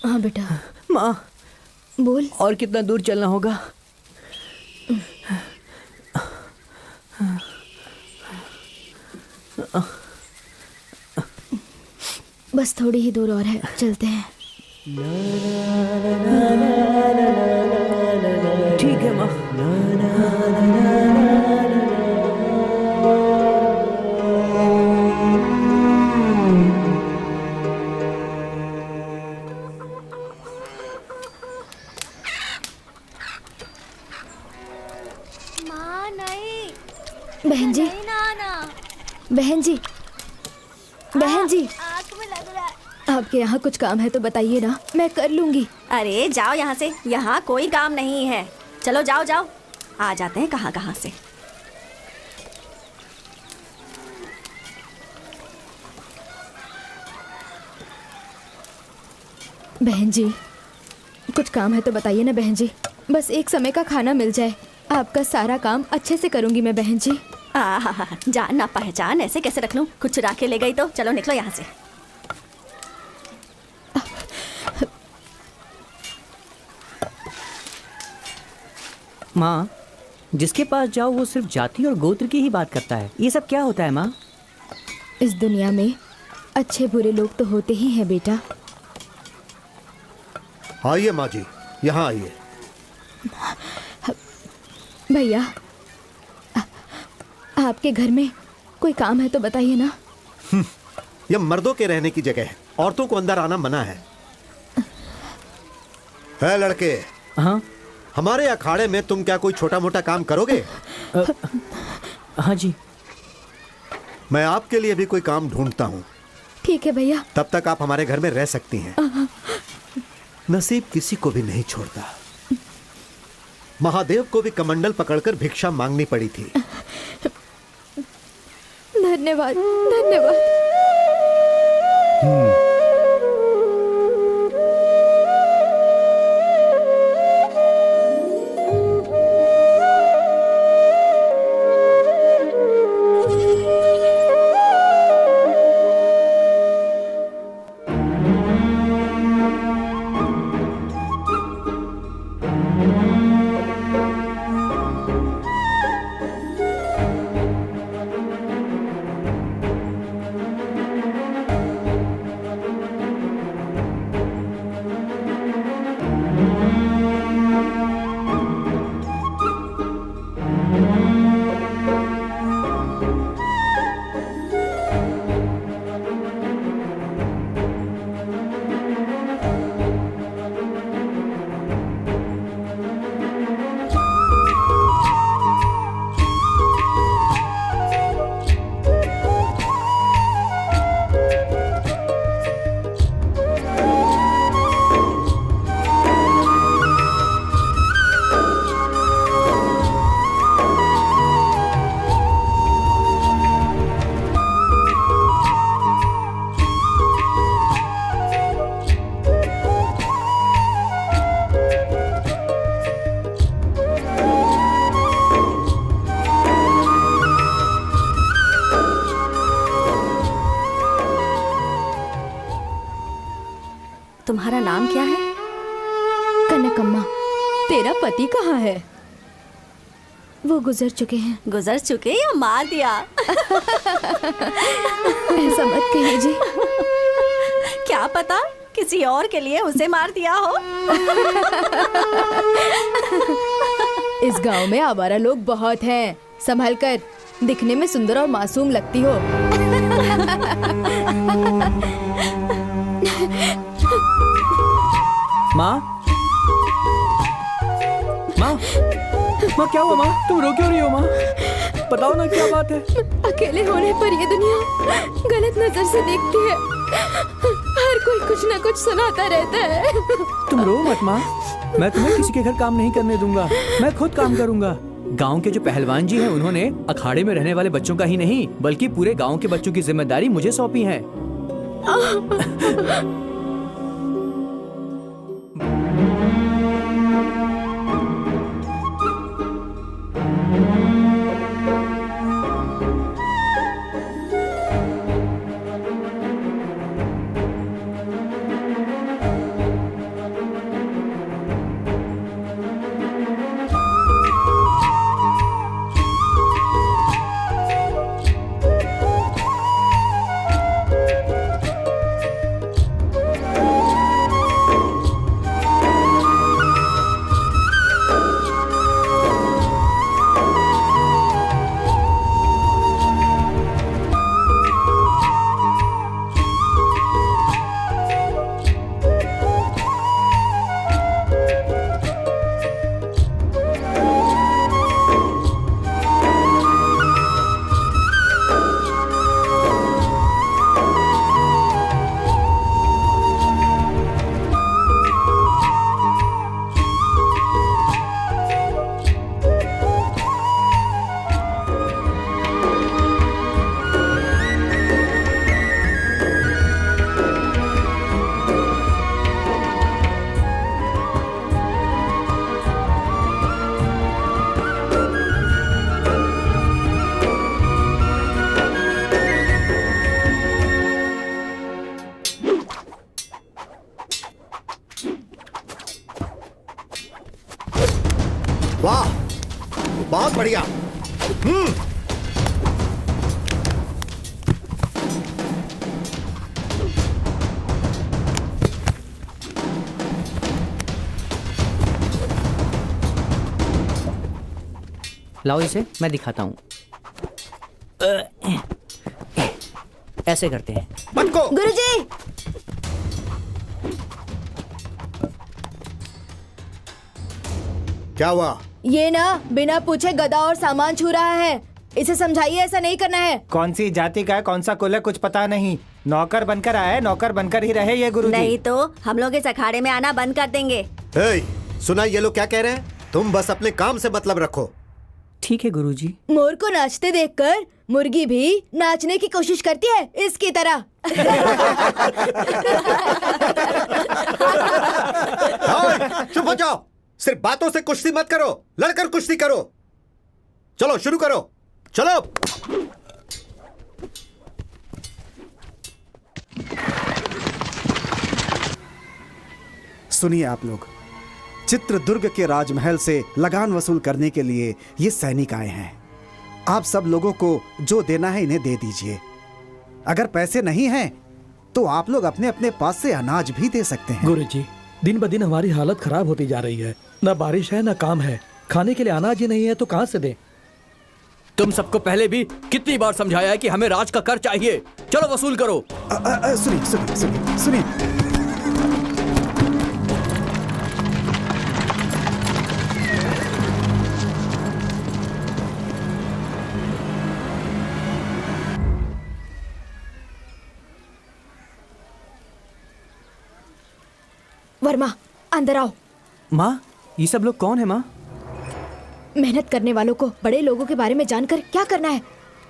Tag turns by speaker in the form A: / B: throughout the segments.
A: हाँ बेटा।
B: माँ
A: बोल।
B: और कितना दूर चलना होगा?
A: बस थोड़ी ही दूर और है, चलते हैं।
B: ठीक है माँ।
C: माँ नहीं।
A: बहन जी, बहन जी, बहन जी,
C: आँख में लग रहा है।
A: आपके यहाँ कुछ काम है तो बताइए ना, मैं कर लूंगी।
C: अरे जाओ यहाँ से, यहाँ कोई काम नहीं है। चलो जाओ जाओ, आ जाते हैं कहाँ कहाँ से।
A: बहन जी, कुछ काम है तो बताइए ना बहन जी, बस एक समय का खाना मिल जाए, आपका सारा काम अच्छे से करूंगी मैं बहन जी।
C: जान ना पहचान ऐसे कैसे रख लूं? कुछ चुरा के ले गई तो चलो निकलो यहाँ से।
B: माँ, जिसके पास जाओ वो सिर्फ जाति और गोत्र की ही बात करता है। ये सब क्या होता है माँ?
A: इस दुनिया में अच्छे बुरे लोग तो होते ही हैं बेटा।
D: आइए माँ जी, यहाँ आइए।
A: भैया, आपके घर में कोई काम है तो बताइए ना।
D: यह मर्दों के रहने की जगह है, औरतों को अंदर आना मना है। लड़के।
B: हाँ?
D: हमारे अखाड़े में तुम क्या कोई छोटा मोटा काम करोगे?
B: हाँ जी।
D: मैं आपके लिए भी कोई काम ढूंढता हूँ।
A: ठीक है भैया।
D: तब तक आप हमारे घर में रह सकती हैं। नसीब किसी को भी नहीं छोड़ता। महादेव को भी कमंडल पकड़कर भिक्षा मांगनी पड़ी थी।
A: धन्यवाद, धन्यवाद।
C: तुम्हारा नाम क्या है?
A: कनकम्मा। तेरा पति कहाँ है? वो गुजर चुके हैं।
C: गुजर चुके या मार दिया?
A: ऐसा मत कहिए जी।
C: क्या पता किसी और के लिए उसे मार दिया हो।
A: इस गांव में आवारा लोग बहुत हैं, संभल कर। दिखने में सुंदर और मासूम लगती हो।
B: माँ, माँ, माँ क्या हुआ माँ? तुम रो क्यों रही हो माँ? बताओ ना क्या बात है?
A: अकेले होने पर ये दुनिया गलत नजर से देखती है। हर कोई कुछ न कुछ सुनाता रहता है।
B: तुम रो मत माँ, मैं तुम्हें किसी के घर काम नहीं करने दूंगा। मैं खुद काम करूंगा। गांव के जो पहलवान जी हैं, उन्होंने अखाड़े में रहने वाले बच्चों का ही नहीं बल्कि पूरे गांव के बच्चों की जिम्मेदारी मुझे सौंपी है।
D: वाह, बहुत बढ़िया।
B: लाओ इसे, मैं दिखाता हूँ। ऐसे करते हैं।
D: पटको।
A: गुरुजी,
D: क्या हुआ?
A: ये ना बिना पूछे गधा और सामान छू रहा है। इसे समझाइए ऐसा नहीं करना है।
E: कौन सी जाति का है, कौन सा कुल है, कुछ पता नहीं। नौकर बनकर आया है, नौकर बनकर ही रहे ये गुरुजी।
C: नहीं तो हम लोग इस अखाड़े में आना बंद कर देंगे।
D: हे, सुना ये लोग क्या कह रहे हैं? तुम बस अपने काम से मतलब रखो।
B: ठीक है गुरुजी।
A: मोर को नाचते देखकर मुर्गी भी नाचने की कोशिश करती है, इसकी तरह।
D: हाय, चुप हो जाओ। सिर्फ बातों से कुश्ती मत करो, लड़कर कुश्ती करो। चलो शुरू करो, चलो।
F: सुनिए आप लोग, चित्रदुर्ग के राजमहल से लगान वसूल करने के लिए ये सैनिक आए हैं। आप सब लोगों को जो देना है इन्हें दे दीजिए। अगर पैसे नहीं हैं तो आप लोग अपने अपने पास से अनाज भी दे सकते हैं।
G: गुरुजी, दिन ब दिन हमारी हालत खराब होती जा रही है। न बारिश है न काम है, खाने के लिए अनाज ही नहीं है तो कहाँ से दें?
B: तुम सबको पहले भी कितनी बार समझाया है कि हमें राज का कर चाहिए। चलो वसूल करो।
F: सुनिए सुनिए सुनिए सुनिए,
A: वर्मा, अंदर आओ।
B: माँ, ये सब लोग कौन है माँ?
A: मेहनत करने वालों को बड़े लोगों के बारे में जानकर क्या करना है?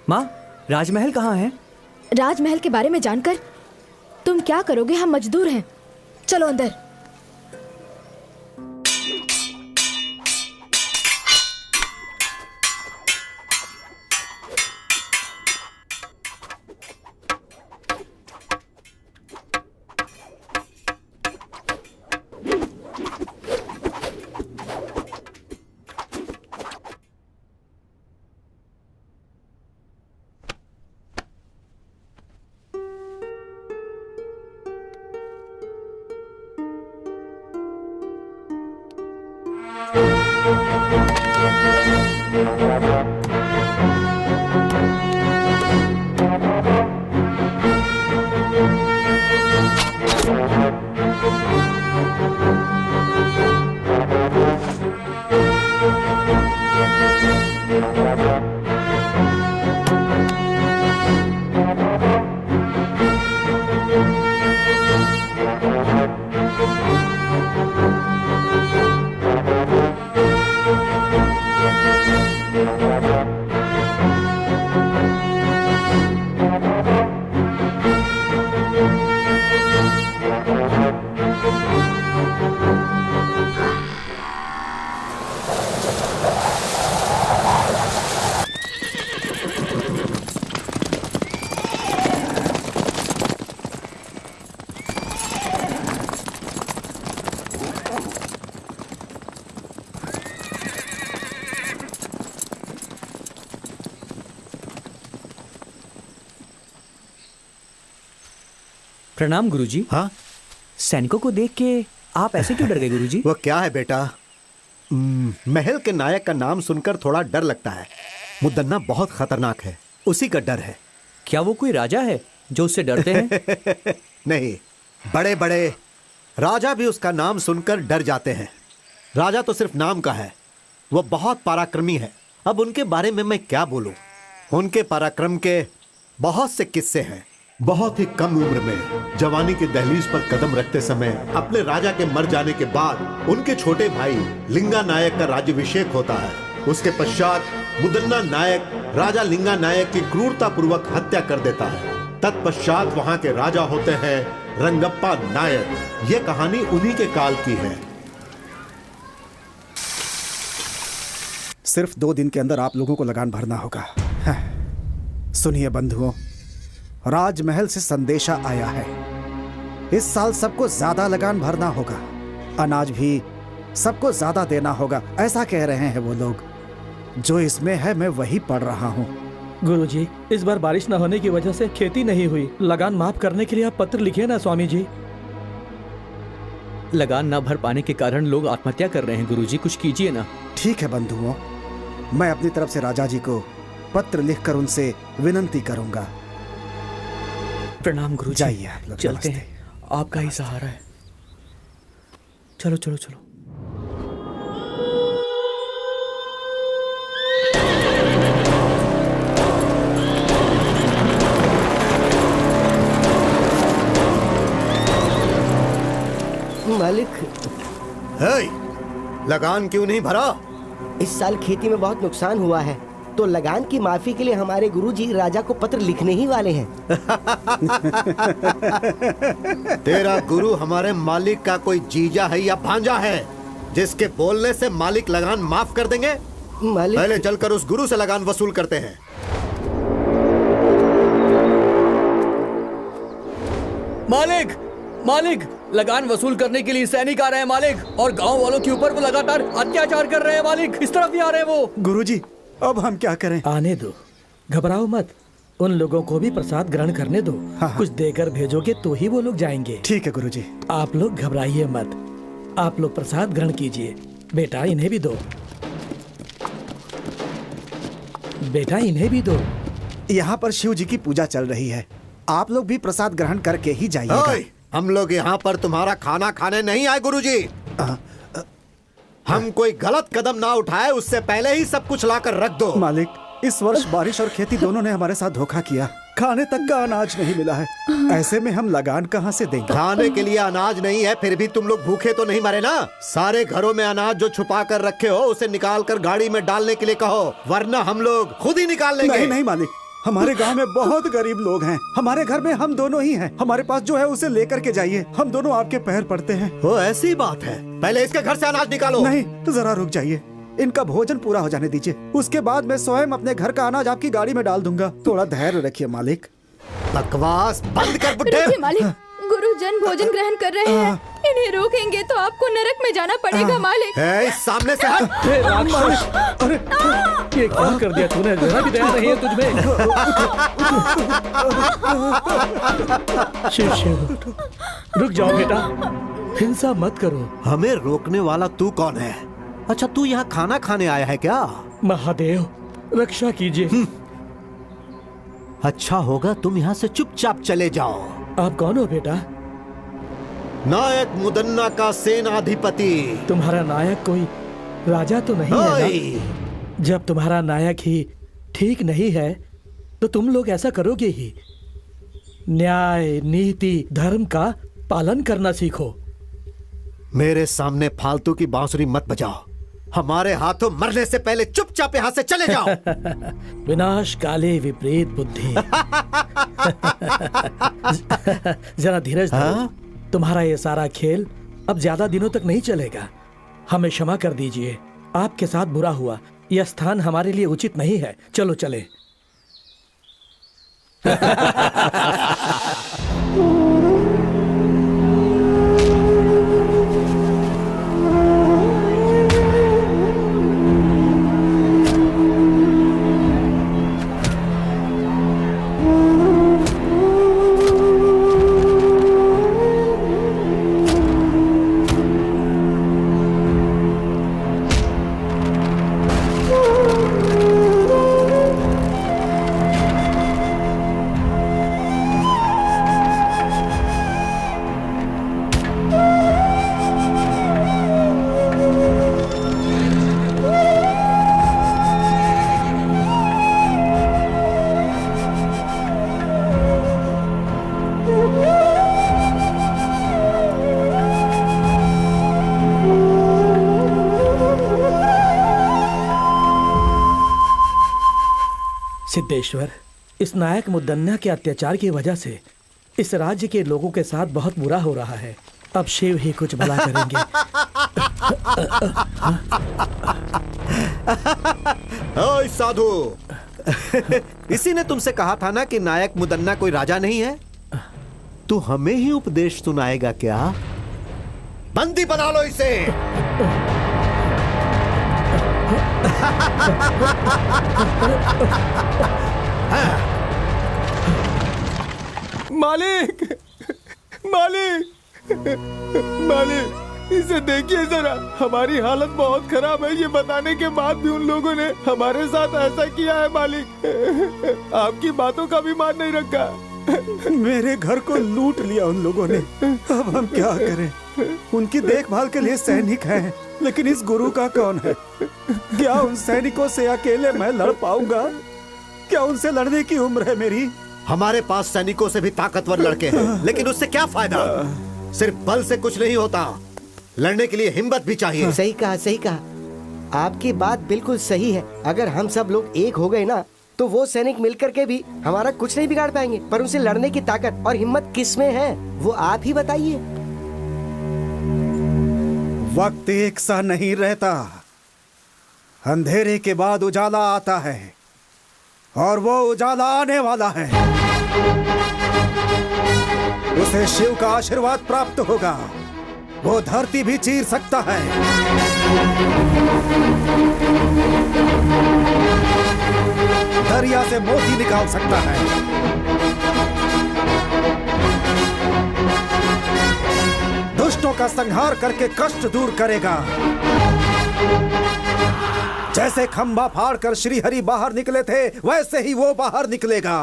B: माँ, राजमहल कहाँ है?
A: राजमहल के बारे में जानकर तुम क्या करोगे? हम मजदूर हैं। चलो अंदर।
B: प्रणाम गुरुजी।
D: हाँ,
B: सैनिकों को देख के आप ऐसे क्यों डर गए गुरुजी?
D: वो क्या है बेटा, महल के नायक का नाम सुनकर थोड़ा डर लगता है। मुदन्ना बहुत खतरनाक है, उसी का डर है।
B: क्या वो कोई राजा है जो उससे डरते हैं?
D: नहीं, बड़े बड़े राजा भी उसका नाम सुनकर डर जाते हैं। राजा तो सिर्फ नाम का है, वो बहुत पराक्रमी है। अब उनके बारे में मैं क्या बोलूं? उनके पराक्रम के बहुत से किस्से हैं। बहुत ही कम उम्र में जवानी के दहलीज पर कदम रखते समय अपने राजा के मर जाने के बाद उनके छोटे भाई लिंगा नायक का राज्याभिषेक होता है। उसके पश्चात मुदन्ना नायक राजा लिंगा नायक की क्रूरता पूर्वक हत्या कर देता है। तत्पश्चात वहां के राजा होते हैं रंगप्पा नायक। ये कहानी उन्हीं के काल की है।
F: सिर्फ 2 दिन के अंदर आप लोगों को लगान भरना होगा। सुनिए बंधुओं, राजमहल से संदेशा आया है। इस साल सबको ज्यादा लगान भरना होगा। अनाज भी सबको ज्यादा देना होगा, ऐसा कह रहे हैं वो लोग। जो इसमें है मैं वही पढ़ रहा हूँ।
G: गुरुजी, इस बार बारिश न होने की वजह से खेती नहीं हुई। लगान माफ करने के लिए आप पत्र लिखे ना स्वामी जी।
B: लगान न भर पाने के कारण लोग आत्महत्या कर रहे हैं गुरुजी, कुछ कीजिए ना।
F: ठीक है बंधुओं, मैं अपनी तरफ से राजा जी को पत्र लिखकर उनसे विनंती करूंगा।
B: प्रणाम गुरुजी।
F: जाइए आप लोग,
B: चलते
F: नमस्ते।
B: हैं, आपका ही सहारा है। चलो चलो चलो।
H: मालिक,
D: हे, लगान क्यों नहीं भरा?
H: इस साल खेती में बहुत नुकसान हुआ है, तो लगान की माफी के लिए हमारे गुरुजी राजा को पत्र लिखने ही वाले हैं।
D: तेरा गुरु हमारे मालिक का कोई जीजा है या भांजा है जिसके बोलने से मालिक लगान माफ कर देंगे?
H: मालिक,
D: पहले चलकर उस गुरु से लगान वसूल करते हैं।
B: मालिक, मालिक, लगान वसूल करने के लिए सैनिक आ रहे हैं मालिक, और गांव वालों के ऊपर वो लगातार अत्याचार कर रहे हैं मालिक। इस तरफ भी आ रहे हैं वो।
F: गुरुजी, अब हम क्या करें?
G: आने दो, घबराओ मत। उन लोगों को भी प्रसाद ग्रहण करने दो।
F: हाँ।
G: कुछ देकर भेजोगे तो ही वो लोग जाएंगे।
F: ठीक है गुरुजी।
G: आप लोग घबराइए मत, आप लोग प्रसाद ग्रहण कीजिए। बेटा इन्हें भी दो, बेटा इन्हें भी दो।
F: यहाँ पर शिव जी की पूजा चल रही है, आप लोग भी प्रसाद ग्रहण करके ही जाइएगा।
D: ओए, हम लोग यहाँ पर तुम्हारा खाना खाने नहीं आए गुरुजी। हम कोई गलत कदम ना उठाए उससे पहले ही सब कुछ लाकर रख दो।
F: मालिक, इस वर्ष बारिश और खेती दोनों ने हमारे साथ धोखा किया। खाने तक का अनाज नहीं मिला है, ऐसे में हम लगान कहाँ से देंगे?
D: खाने के लिए अनाज नहीं है, फिर भी तुम लोग भूखे तो नहीं मरे ना? सारे घरों में अनाज जो छुपा कर रखे हो उसे निकाल कर गाड़ी में डालने के लिए कहो, वरना हम लोग खुद ही निकाल लेंगे।
F: नहीं नहीं मालिक, हमारे गांव में बहुत गरीब लोग हैं। हमारे घर में हम दोनों ही हैं। हमारे पास जो है उसे लेकर के जाइए, हम दोनों आपके पैर पड़ते हैं।
D: वो ऐसी बात है, पहले इसके घर से अनाज निकालो।
F: नहीं, जरा रुक जाइए, इनका भोजन पूरा हो जाने दीजिए, उसके बाद मैं स्वयं अपने घर का अनाज आपकी गाड़ी में डाल दूंगा। थोड़ा धैर्य रखिए मालिक।
D: बकवास बंद कर बुड्ढे।
A: रुकिए मालिक, गुरुजन भोजन ग्रहण कर रहे हैं, इन्हें रोकेंगे तो आपको नरक में जाना पड़ेगा मालिक।
D: ए, सामने से हट।
G: हे राक्षस, ये क्या कर दिया तूने? जरा भी दया नहीं है तुझमें। शिव शिव, रुक जाओ बेटा, हिंसा मत करो।
D: हमें रोकने वाला तू कौन है? अच्छा, तू यहाँ खाना खाने आया है क्या?
G: महादेव, रक्षा कीजिए।
D: अच्छा होगा तुम यहाँ से चुपचाप चले जाओ।
G: आप कौन हो बेटा?
D: नायक मुदन्ना का सेनाधिपति।
G: तुम्हारा नायक कोई राजा तो नहीं है
D: ओए,
G: ना? जब तुम्हारा नायक ही ठीक नहीं है तो तुम लोग ऐसा करोगे ही। न्याय, नीति, धर्म का पालन करना सीखो।
D: मेरे सामने फालतू की बांसुरी मत बजाओ। हमारे हाथों मरने से पहले चुपचाप यहाँ से चले जाओ।
G: विनाश काले विपरीत बुद्धि। जरा धीरज धरो।
D: हाँ?
G: तुम्हारा ये सारा खेल अब ज्यादा दिनों तक नहीं चलेगा। हमें क्षमा कर दीजिए, आपके साथ बुरा हुआ। यह स्थान हमारे लिए उचित नहीं है, चलो चले। सिद्धेश्वर, इस नायक मुदन्ना के अत्याचार की वजह से इस राज्य के लोगों के साथ बहुत बुरा हो रहा है। अब शिव ही कुछ भला करेंगे।
D: ओए साधु, इसी ने तुमसे कहा था ना कि नायक मुदन्ना कोई राजा नहीं है? तू हमें ही उपदेश सुनाएगा क्या? बंदी बना लो इसे।
E: मालिक, मालिक, मालिक, इसे देखिए जरा, हमारी हालत बहुत खराब है। ये बताने के बाद भी उन लोगों ने हमारे साथ ऐसा किया है मालिक। आपकी बातों का भी मान नहीं रखा।
F: मेरे घर को लूट लिया उन लोगों ने। अब हम क्या करें? उनकी देखभाल के लिए सैनिक हैं, लेकिन इस गुरु का कौन है? क्या उन सैनिकों से अकेले मैं लड़ पाऊंगा? क्या उनसे लड़ने की उम्र है मेरी?
D: हमारे पास सैनिकों से भी ताकतवर लड़के हैं, लेकिन उससे क्या फायदा? सिर्फ बल से कुछ नहीं होता, लड़ने के लिए हिम्मत भी चाहिए।
H: सही कहा, सही कहा। आपकी बात बिल्कुल सही है। अगर हम सब लोग एक हो गए ना, तो वो सैनिक मिलकर के भी हमारा कुछ नहीं बिगाड़ पाएंगे। पर उनसे लड़ने की ताकत और हिम्मत किस में है, वो आप ही बताइए।
F: वक्त एक सा नहीं रहता। अंधेरे के बाद उजाला आता है, और वो उजाला आने वाला है। उसे शिव का आशीर्वाद प्राप्त होगा। वो धरती भी चीर सकता है। दरिया से मोती निकाल सकता है। दुष्टों का संहार करके कष्ट दूर करेगा। जैसे खंभा फाड़कर श्री हरि बाहर निकले थे, वैसे ही वो बाहर निकलेगा।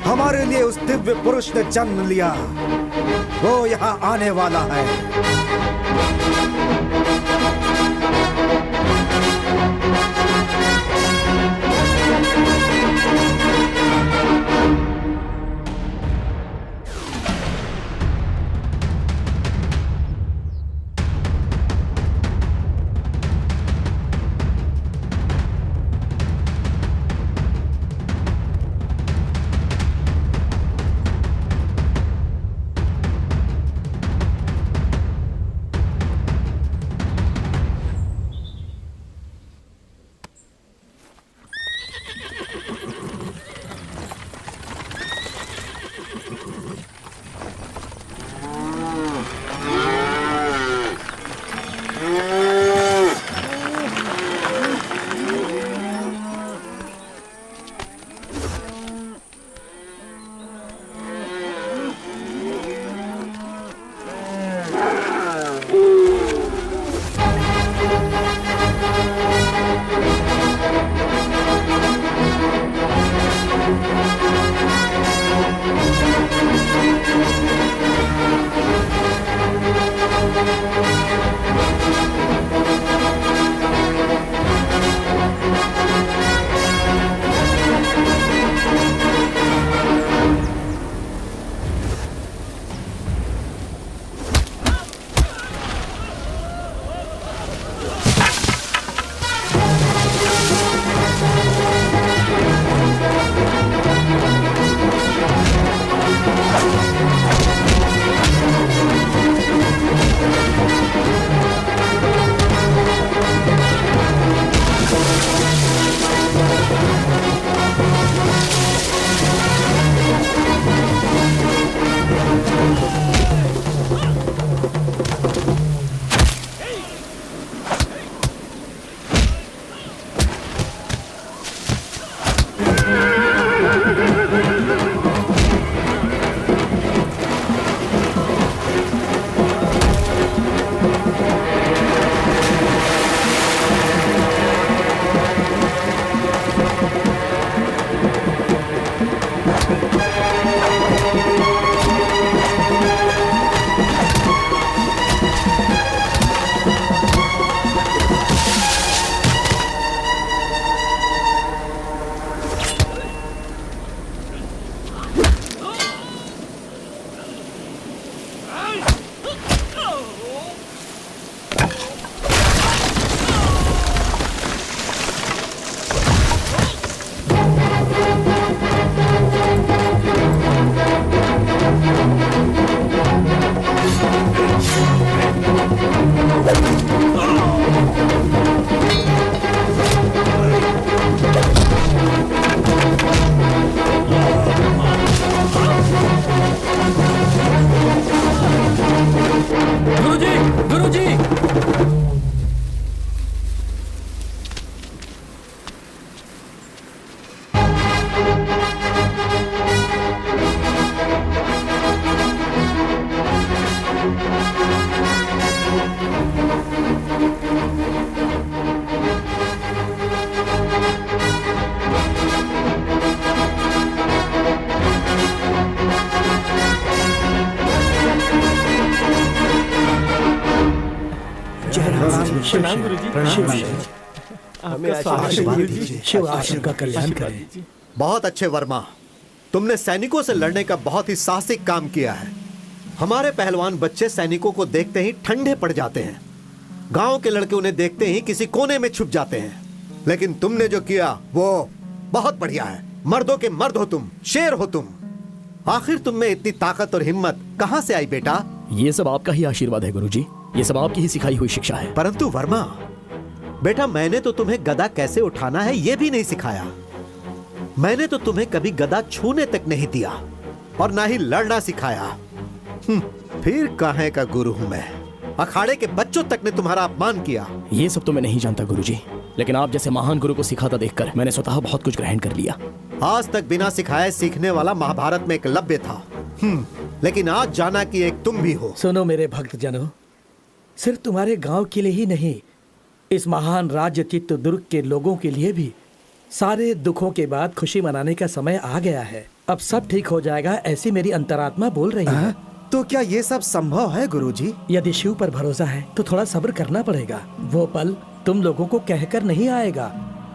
F: हमारे लिए उस दिव्य पुरुष ने जन्म लिया। वो यहाँ आने वाला है।
G: प्रणाम गुरुजी।
F: आशीर्वाद दीजिए।
G: शिव आश्रम का कल्याण करे।
D: बहुत अच्छे वर्मा, तुमने सैनिकों से लड़ने का बहुत ही साहसिक काम किया है। हमारे पहलवान बच्चे सैनिकों को देखते ही ठंडे पड़ जाते हैं। गांव के लड़के उन्हें देखते ही किसी कोने में छुप जाते हैं। लेकिन तुमने जो किया वो बहुत बढ़िया है। मर्दों के मर्द हो तुम, शेर हो तुम। आखिर तुम में इतनी ताकत और हिम्मत कहां से आई बेटा?
I: ये सब आपका ही आशीर्वाद है गुरुजी। ये सब आपकी ही सिखाई हुई शिक्षा है।
D: परंतु वर्मा बेटा, मैंने तो तुम्हें गदा कैसे उठाना है ये भी नहीं सिखाया। मैंने तो तुम्हें कभी गदा छूने तक नहीं दिया और ना ही लड़ना सिखाया। फिर काहे का गुरु हूं मैं? अखाड़े के बच्चों तक ने तुम्हारा अपमान किया।
I: ये सब तो मैं नहीं जानता गुरुजी, लेकिन आप जैसे महान गुरु को सिखाता देखकर मैंने स्वतः बहुत कुछ ग्रहण कर लिया।
D: आज तक बिना सिखाए सीखने वाला महाभारत में एकलव्य था, लेकिन आज जाना कि एक तुम भी हो।
G: सुनो मेरे भक्त जनों, सिर्फ तुम्हारे गांव के लिए ही नहीं, इस महान राज्य चित्रदुर्ग के लोगों के लिए भी सारे दुखों के बाद खुशी मनाने का समय आ गया है। अब सब ठीक हो जाएगा, ऐसी मेरी अंतरात्मा बोल रही है।
F: तो क्या ये सब संभव है गुरुजी?
G: यदि शिव पर भरोसा है तो थोड़ा सब्र करना पड़ेगा। वो पल तुम लोगों को कहकर नहीं आएगा।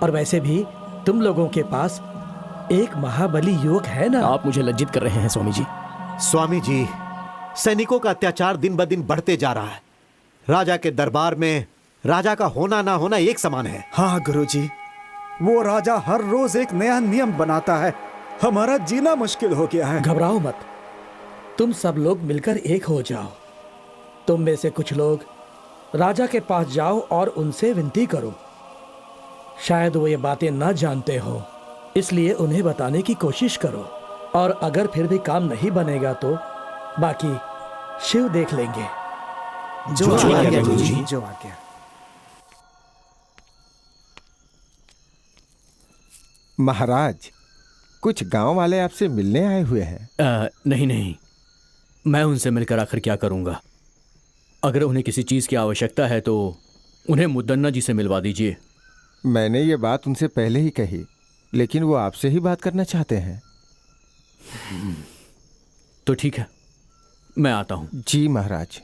G: और वैसे भी तुम लोगों के पास एक महाबली युवक है ना।
I: आप मुझे लज्जित कर रहे हैं स्वामी जी।
D: स्वामी जी, सैनिकों का अत्याचार दिन ब दिन बढ़ते जा रहा है। राजा के दरबार में राजा का होना ना होना एक समान है।
F: हाँ गुरुजी, वो राजा हर रोज एक नया नियम बनाता है। हमारा जीना मुश्किल हो गया है।
G: घबराओ मत, तुम सब लोग मिलकर एक हो जाओ। तुम में से कुछ लोग राजा के पास जाओ और उनसे विनती करो। शायद वो ये बातें न जानते हो, इसलिए उन्हें बताने की कोशिश करो। और अगर फिर भी काम नहीं बनेगा तो बाकी शिव देख लेंगे।
F: जो आज्ञा गुरुजी, जो आज्ञा।
E: महाराज, कुछ गांव वाले आपसे मिलने आए हुए हैं।
B: नहीं, मैं उनसे मिलकर आखिर क्या करूंगा। अगर उन्हें किसी चीज की आवश्यकता है तो उन्हें मुद्दन्ना जी से मिलवा दीजिए।
E: मैंने ये बात उनसे पहले ही कही, लेकिन वो आपसे ही बात करना चाहते हैं।
B: तो ठीक है, मैं आता हूं।
E: जी महाराज।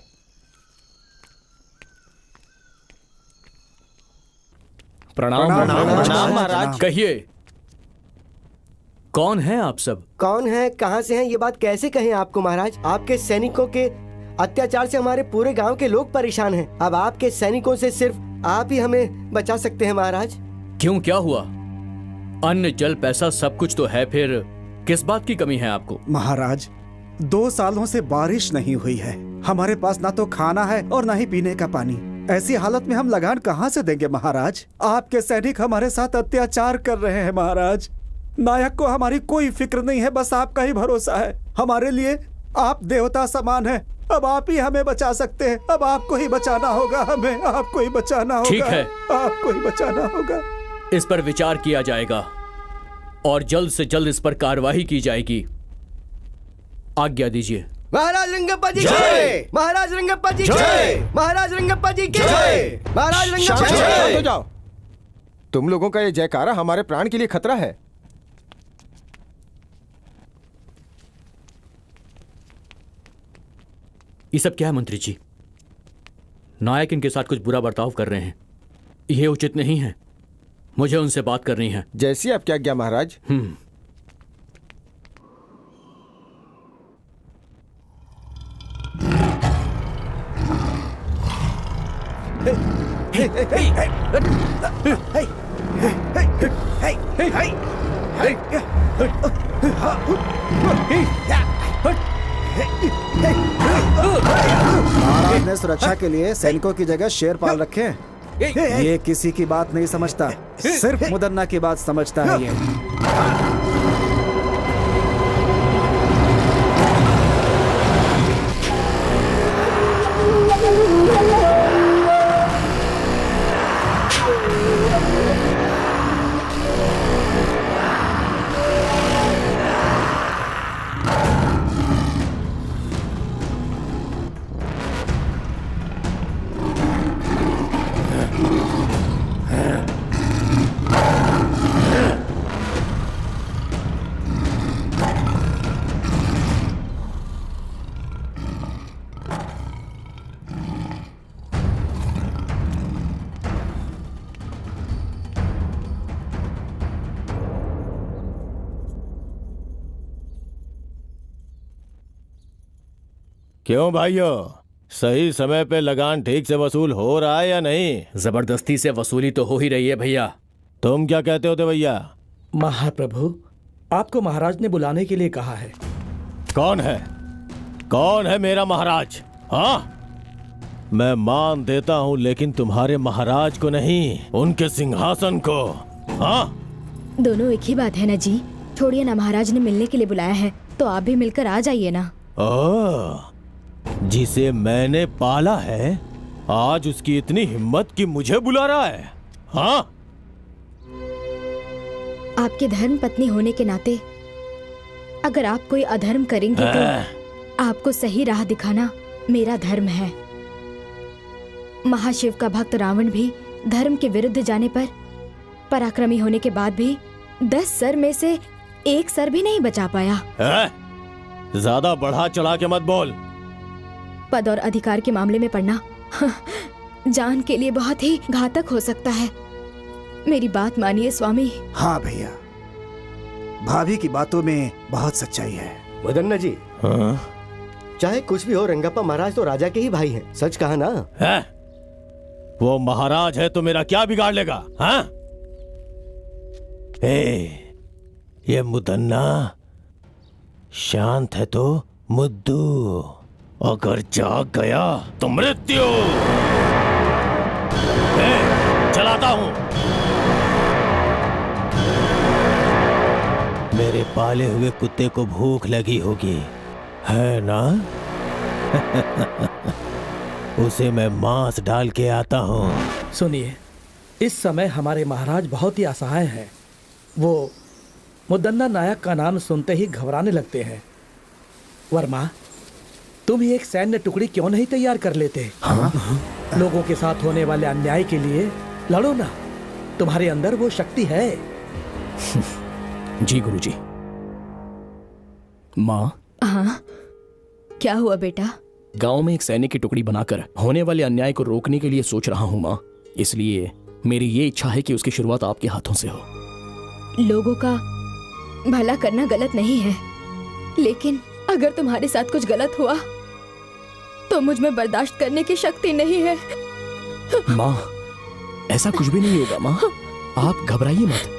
I: प्रणाम
B: महाराज। कहिए, कौन है आप सब?
H: कौन है, कहाँ से हैं, ये बात कैसे कहें आपको महाराज? आपके सैनिकों के अत्याचार से हमारे पूरे गांव के लोग परेशान हैं। अब आपके सैनिकों से सिर्फ आप ही हमें बचा सकते हैं महाराज।
B: क्यों, क्या हुआ? अन्न जल पैसा सब कुछ तो है, फिर किस बात की कमी है आपको?
F: महाराज, 2 सालों से बारिश नहीं हुई है। हमारे पास ना तो खाना है और ना ही पीने का पानी। ऐसी हालत में हम लगान कहाँ से देंगे महाराज? आपके सैनिक हमारे साथ अत्याचार कर रहे हैं महाराज। नायक को हमारी कोई फिक्र नहीं है, बस आपका ही भरोसा है। हमारे लिए आप देवता समान हैं। अब आप ही हमें बचा सकते हैं। अब आपको ही बचाना होगा, हमें आपको ही बचाना होगा।
B: ठीक है,
F: आपको ही बचाना होगा।
B: इस पर विचार किया जाएगा और जल्द से जल्द इस पर कार्रवाई की जाएगी। आज्ञा दीजिए।
H: महाराज रंगप्पा जी जय। महाराज रंगप्पा जी जय। महाराज रंगप्पा जी की जय। महाराज रंगप्पा जी जय।
E: जाओ, तुम लोगों का ये जयकारा हमारे प्राण के लिए खतरा है।
B: ये सब क्या है मंत्री जी? नायक इनके साथ कुछ बुरा बर्ताव कर रहे हैं, यह उचित नहीं है। मुझे उनसे बात करनी है।
E: जैसी आपकी आज्ञा महाराज।
F: महाराज ने सुरक्षा के लिए सैनिकों की जगह शेर पाल रखे हैं। ये किसी की बात नहीं समझता, सिर्फ मुदन्ना की बात समझता है ये।
J: क्यों भाइयों, सही समय पे लगान ठीक से वसूल हो रहा है या नहीं?
B: जबरदस्ती से वसूली तो हो ही रही है भैया।
J: तुम क्या कहते हो भैया?
G: महाप्रभु, आपको महाराज ने बुलाने के लिए कहा है।
J: कौन है? कौन है मेरा महाराज? हाँ, मैं मान देता हूँ, लेकिन तुम्हारे महाराज को नहीं, उनके सिंहासन को। हाँ,
A: दोनों एक ही बात है ना जी। छोड़िए ना, महाराज ने मिलने के लिए बुलाया है तो आप भी मिलकर आ जाइए ना।
J: ओह, जिसे मैंने पाला है आज उसकी इतनी हिम्मत कि मुझे बुला रहा है। हाँ,
A: आपके धर्म पत्नी होने के नाते अगर आप कोई अधर्म करेंगे तो आपको सही राह दिखाना मेरा धर्म है। महाशिव का भक्त रावण भी धर्म के विरुद्ध जाने पर पराक्रमी होने के बाद भी 10 सर में से 1 सर भी नहीं बचा पाया।
J: ज्यादा बढ़ा चढ़ा के मत बोल।
A: पद और अधिकार के मामले में पड़ना जान के लिए बहुत ही घातक हो सकता है। मेरी बात मानिए स्वामी।
F: हाँ भैया, भाभी की बातों में बहुत सच्चाई है।
H: मदन्ना जी,
J: हाँ?
H: चाहे कुछ भी हो, रंगप्पा महाराज तो राजा के ही भाई हैं। सच कहा ना?
J: है? वो महाराज है तो मेरा क्या बिगाड़ लेगा? हाँ? ये मुदन्ना शांत है तो मुद्दू, अगर जाग गया तो मृत्यु। चलाता हूं। मेरे पाले हुए कुत्ते को भूख लगी होगी, है ना? उसे मैं मांस डाल के आता हूँ।
G: सुनिए, इस समय हमारे महाराज बहुत ही असहाय हैं। वो मुदन्ना नायक का नाम सुनते ही घबराने लगते हैं। वर्मा, तुम ही एक सैन्य टुकड़ी क्यों नहीं तैयार कर लेते?
F: हाँ?
G: लोगों के साथ होने वाले अन्याय के लिए लड़ो ना। तुम्हारे अंदर वो शक्ति है।
I: जी गुरुजी। माँ,
A: हाँ, क्या हुआ बेटा?
I: गांव में एक सैनिक की टुकड़ी बनाकर होने वाले अन्याय को रोकने के लिए सोच रहा हूँ माँ। इसलिए मेरी ये इच्छा है कि उसकी शुरुआत आपके हाथों से हो।
A: लोगों का भला करना गलत नहीं है, लेकिन अगर तुम्हारे साथ कुछ गलत हुआ तो मुझ में बर्दाश्त करने की शक्ति नहीं है।
I: माँ, ऐसा कुछ भी नहीं होगा माँ, आप घबराइए मत।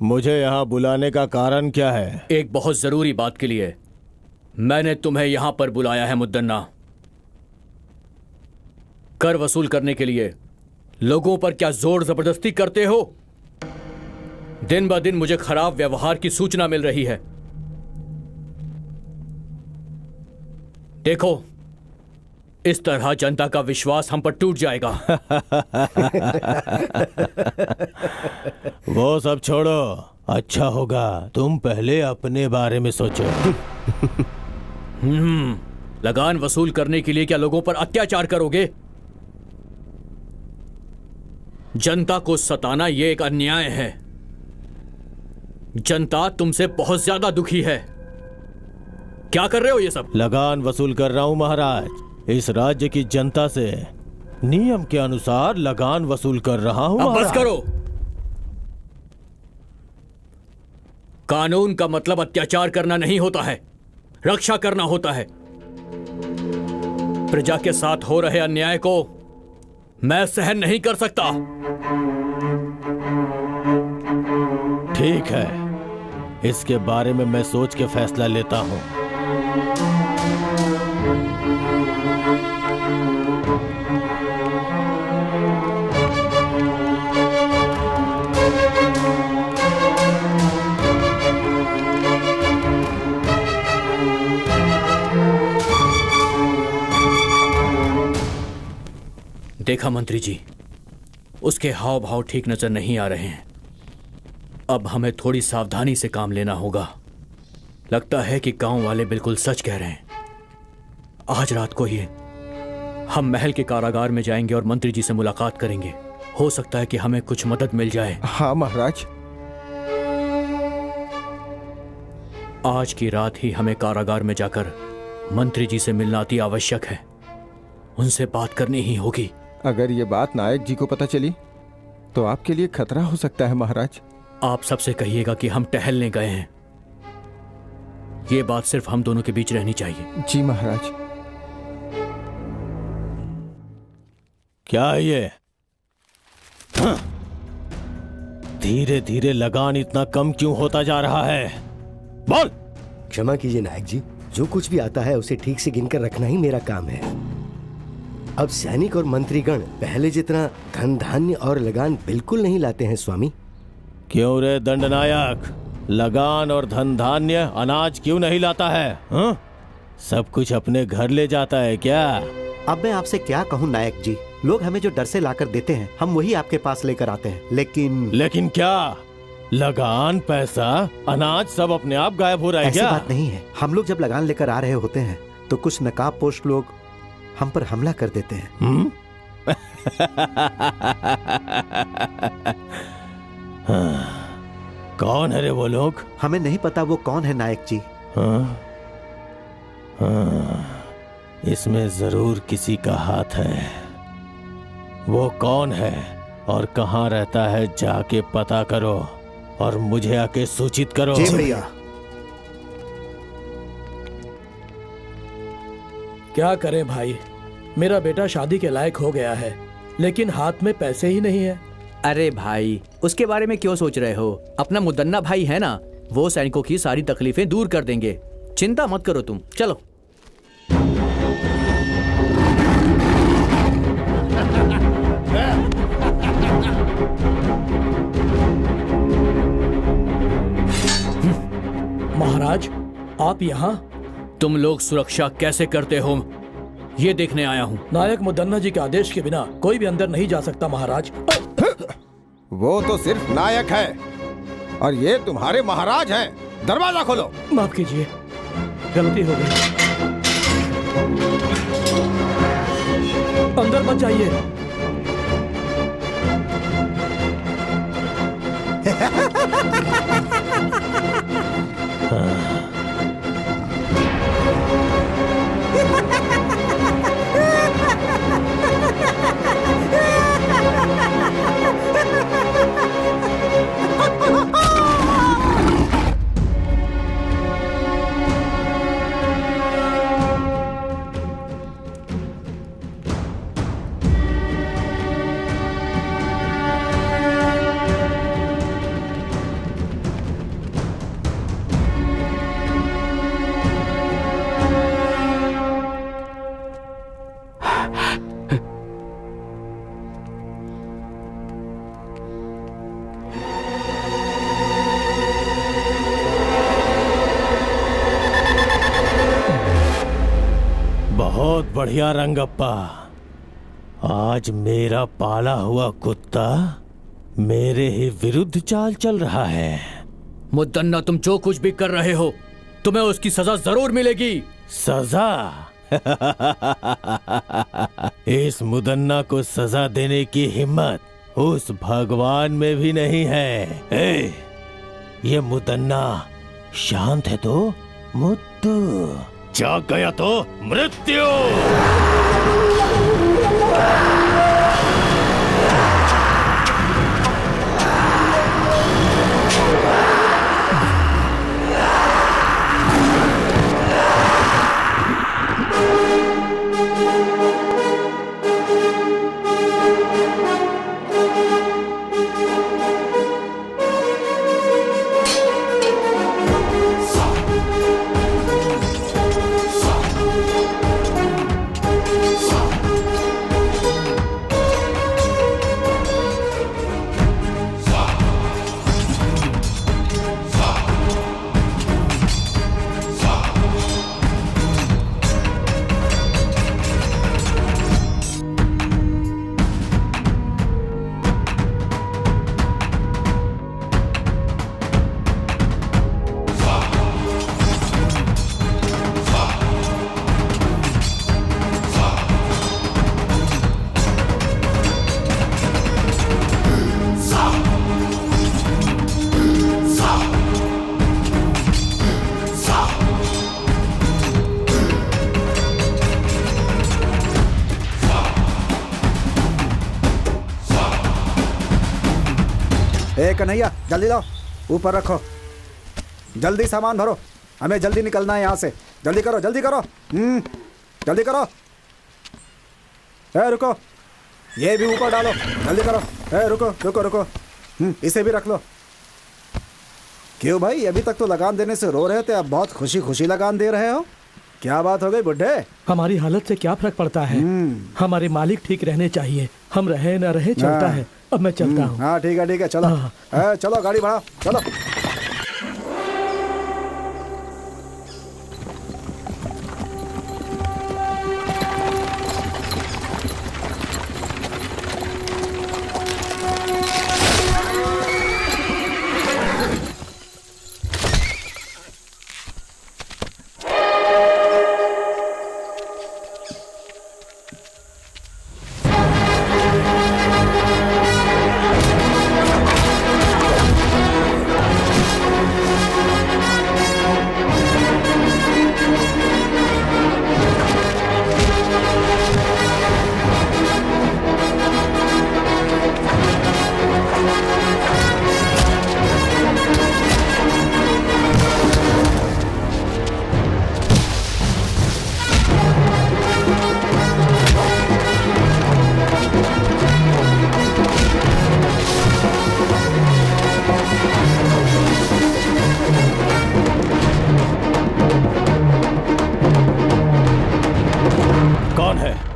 J: मुझे यहाँ बुलाने का कारण क्या है?
B: एक बहुत जरूरी बात के लिए मैंने तुम्हें यहां पर बुलाया है मुद्दन्ना। कर वसूल करने के लिए लोगों पर क्या जोर जबरदस्ती करते हो? दिन ब दिन मुझे खराब व्यवहार की सूचना मिल रही है। देखो, इस तरह जनता का विश्वास हम पर टूट जाएगा।
J: वो सब छोड़ो, अच्छा होगा तुम पहले अपने बारे में सोचो।
B: लगान वसूल करने के लिए क्या लोगों पर अत्याचार करोगे? जनता को सताना यह एक अन्याय है। जनता तुमसे बहुत ज्यादा दुखी है। क्या कर रहे हो ये सब?
J: लगान वसूल कर रहा हूं महाराज। इस राज्य की जनता से नियम के अनुसार लगान वसूल कर रहा हूं।
B: अब बस करो। कानून का मतलब अत्याचार करना नहीं होता है, रक्षा करना होता है। प्रजा के साथ हो रहे अन्याय को मैं सहन नहीं कर सकता।
J: ठीक है, इसके बारे में मैं सोच के फैसला लेता हूं।
B: देखा मंत्री जी, उसके हाव भाव ठीक नजर नहीं आ रहे हैं। अब हमें थोड़ी सावधानी से काम लेना होगा। लगता है कि गांव वाले बिल्कुल सच कह रहे हैं। आज रात को ही हम महल के कारागार में जाएंगे और मंत्री जी से मुलाकात करेंगे। हो सकता है कि हमें कुछ मदद मिल जाए।
E: हाँ महाराज।
B: आज की रात ही हमें कारागार में जाकर मंत्री जी से मिलना अति आवश्यक है। उनसे बात करनी ही होगी।
E: अगर ये बात नायक जी को पता चली तो आपके लिए खतरा हो सकता है महाराज।
B: आप सबसे कहिएगा कि हम टहलने गए हैं। ये बात सिर्फ हम दोनों के बीच रहनी चाहिए।
E: जी महाराज।
J: क्या है ये? धीरे धीरे लगान इतना कम क्यों होता जा रहा है? बोल।
H: क्षमा कीजिए नायक जी, जो कुछ भी आता है उसे ठीक से गिनकर रखना ही मेरा काम है। अब सैनिक और मंत्रीगण पहले जितना धन धान्य और लगान बिल्कुल नहीं लाते हैं स्वामी।
J: क्यों रे दंडनायक? लगान और धन धान्य अनाज क्यों नहीं लाता है? हा? सब कुछ अपने घर ले जाता है क्या?
D: अब मैं आपसे क्या कहूँ नायक जी, लोग हमें जो डर से लाकर देते हैं हम वही आपके पास लेकर आते हैं। लेकिन
J: क्या लगान, पैसा, अनाज सब अपने आप गायब हो रहा है?
D: ऐसी
J: क्या
D: बात नहीं है। हम लोग जब लगान लेकर आ रहे होते हैं तो कुछ नकाबपोश लोग हम पर हमला कर देते हैं।
J: कौन है रे वो लोग?
D: हमें नहीं पता वो कौन है नायक जी।
J: इसमें जरूर किसी का हाथ है। वो कौन है और कहाँ रहता है जाके पता करो और मुझे आके सूचित करो।
D: जी भैया।
G: क्या करें भाई, मेरा बेटा शादी के लायक हो गया है लेकिन हाथ में पैसे ही नहीं है।
B: अरे भाई, उसके बारे में क्यों सोच रहे हो? अपना मुदन्ना भाई है ना, वो सैनिकों की सारी तकलीफें दूर कर देंगे। चिंता मत करो तुम, चलो।
G: महाराज, आप यहाँ?
B: तुम लोग सुरक्षा कैसे करते हो ये देखने आया हूँ।
G: नायक मुदन्ना जी के आदेश के बिना कोई भी अंदर नहीं जा सकता महाराज।
E: वो तो सिर्फ नायक है और ये तुम्हारे महाराज हैं। दरवाजा खोलो।
G: माफ कीजिए, गलती हो गई। अंदर मत जाइए।
J: बहुत बढ़िया रंगप्पा। आज मेरा पाला हुआ कुत्ता मेरे ही विरुद्ध चाल चल रहा है।
B: मुदन्ना, तुम जो कुछ भी कर रहे हो तुम्हें उसकी सजा जरूर मिलेगी।
J: सजा? इस मुदन्ना को सजा देने की हिम्मत उस भगवान में भी नहीं है। ये मुदन्ना शांत है तो मुद्दू, जाग गया तो मृत्यु।
F: ए कन्हैया जल्दी लाओ, ऊपर रखो, जल्दी सामान भरो, हमें जल्दी निकलना है यहाँ से। जल्दी करो जल्दी करो, जल्दी करो। ए रुको, ये भी ऊपर डालो, जल्दी करो। ए रुको रुको रुको, इसे भी रख लो। क्यों भाई, अभी तक तो लगान देने से रो रहे थे, अब बहुत खुशी खुशी लगान दे रहे हो? क्या बात हो गई बुड्ढे?
G: हमारी हालत से क्या फर्क पड़ता है? हमारे मालिक ठीक रहने चाहिए, हम रहे न रहे चलता है। अब मैं चलता हूँ।
F: हाँ ठीक है चलो। चलो गाड़ी बढ़ाओ, चलो।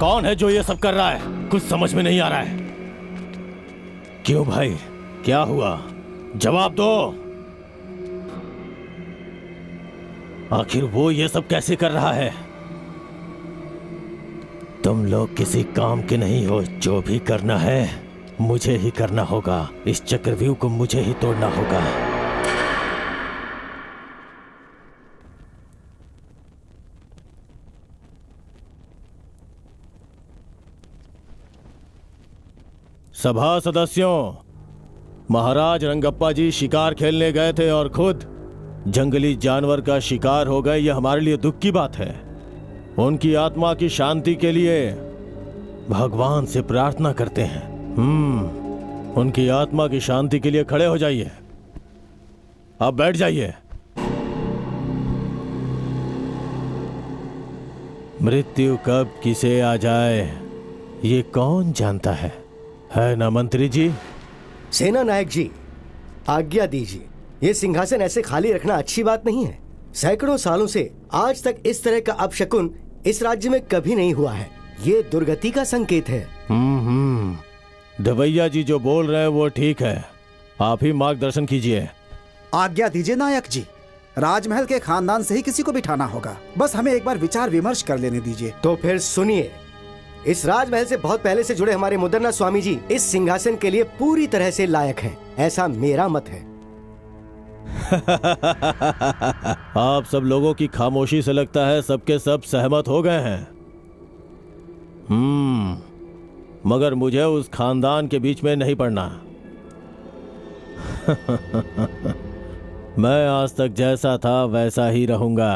J: कौन है जो ये सब कर रहा है? कुछ समझ में नहीं आ रहा है। क्यों भाई, क्या हुआ? जवाब दो। आखिर वो ये सब कैसे कर रहा है? तुम लोग किसी काम के नहीं हो। जो भी करना है मुझे ही करना होगा। इस चक्रव्यूह को मुझे ही तोड़ना होगा। सभा सदस्यों, महाराज रंगप्पा जी शिकार खेलने गए थे और खुद जंगली जानवर का शिकार हो गए। यह हमारे लिए दुख की बात है। उनकी आत्मा की शांति के लिए भगवान से प्रार्थना करते हैं। उनकी आत्मा की शांति के लिए खड़े हो जाइए। अब बैठ जाइए। मृत्यु कब किसे आ जाए ये कौन जानता है ना मंत्री जी?
H: सेना नायक जी, आज्ञा दीजिए। ये सिंहासन ऐसे खाली रखना अच्छी बात नहीं है। सैकड़ों सालों से आज तक इस तरह का अपशकुन इस राज्य में कभी नहीं हुआ है। ये दुर्गति का संकेत है।
J: दवैया जी जो बोल रहे हैं वो ठीक है। आप ही मार्गदर्शन कीजिए।
F: आज्ञा दीजिए नायक जी। राजमहल के खानदान से ही किसी को बिठाना होगा। बस हमें एक बार विचार विमर्श कर लेने दीजिए।
H: तो फिर सुनिए, इस राजमहल से बहुत पहले से जुड़े हमारे मुदन्ना स्वामी जी इस सिंहासन के लिए पूरी तरह से लायक हैं। ऐसा मेरा मत है।
J: आप सब लोगों की खामोशी से लगता है सबके सब सहमत हो गए हैं। मगर मुझे उस खानदान के बीच में नहीं पड़ना। मैं आज तक जैसा था वैसा ही रहूंगा।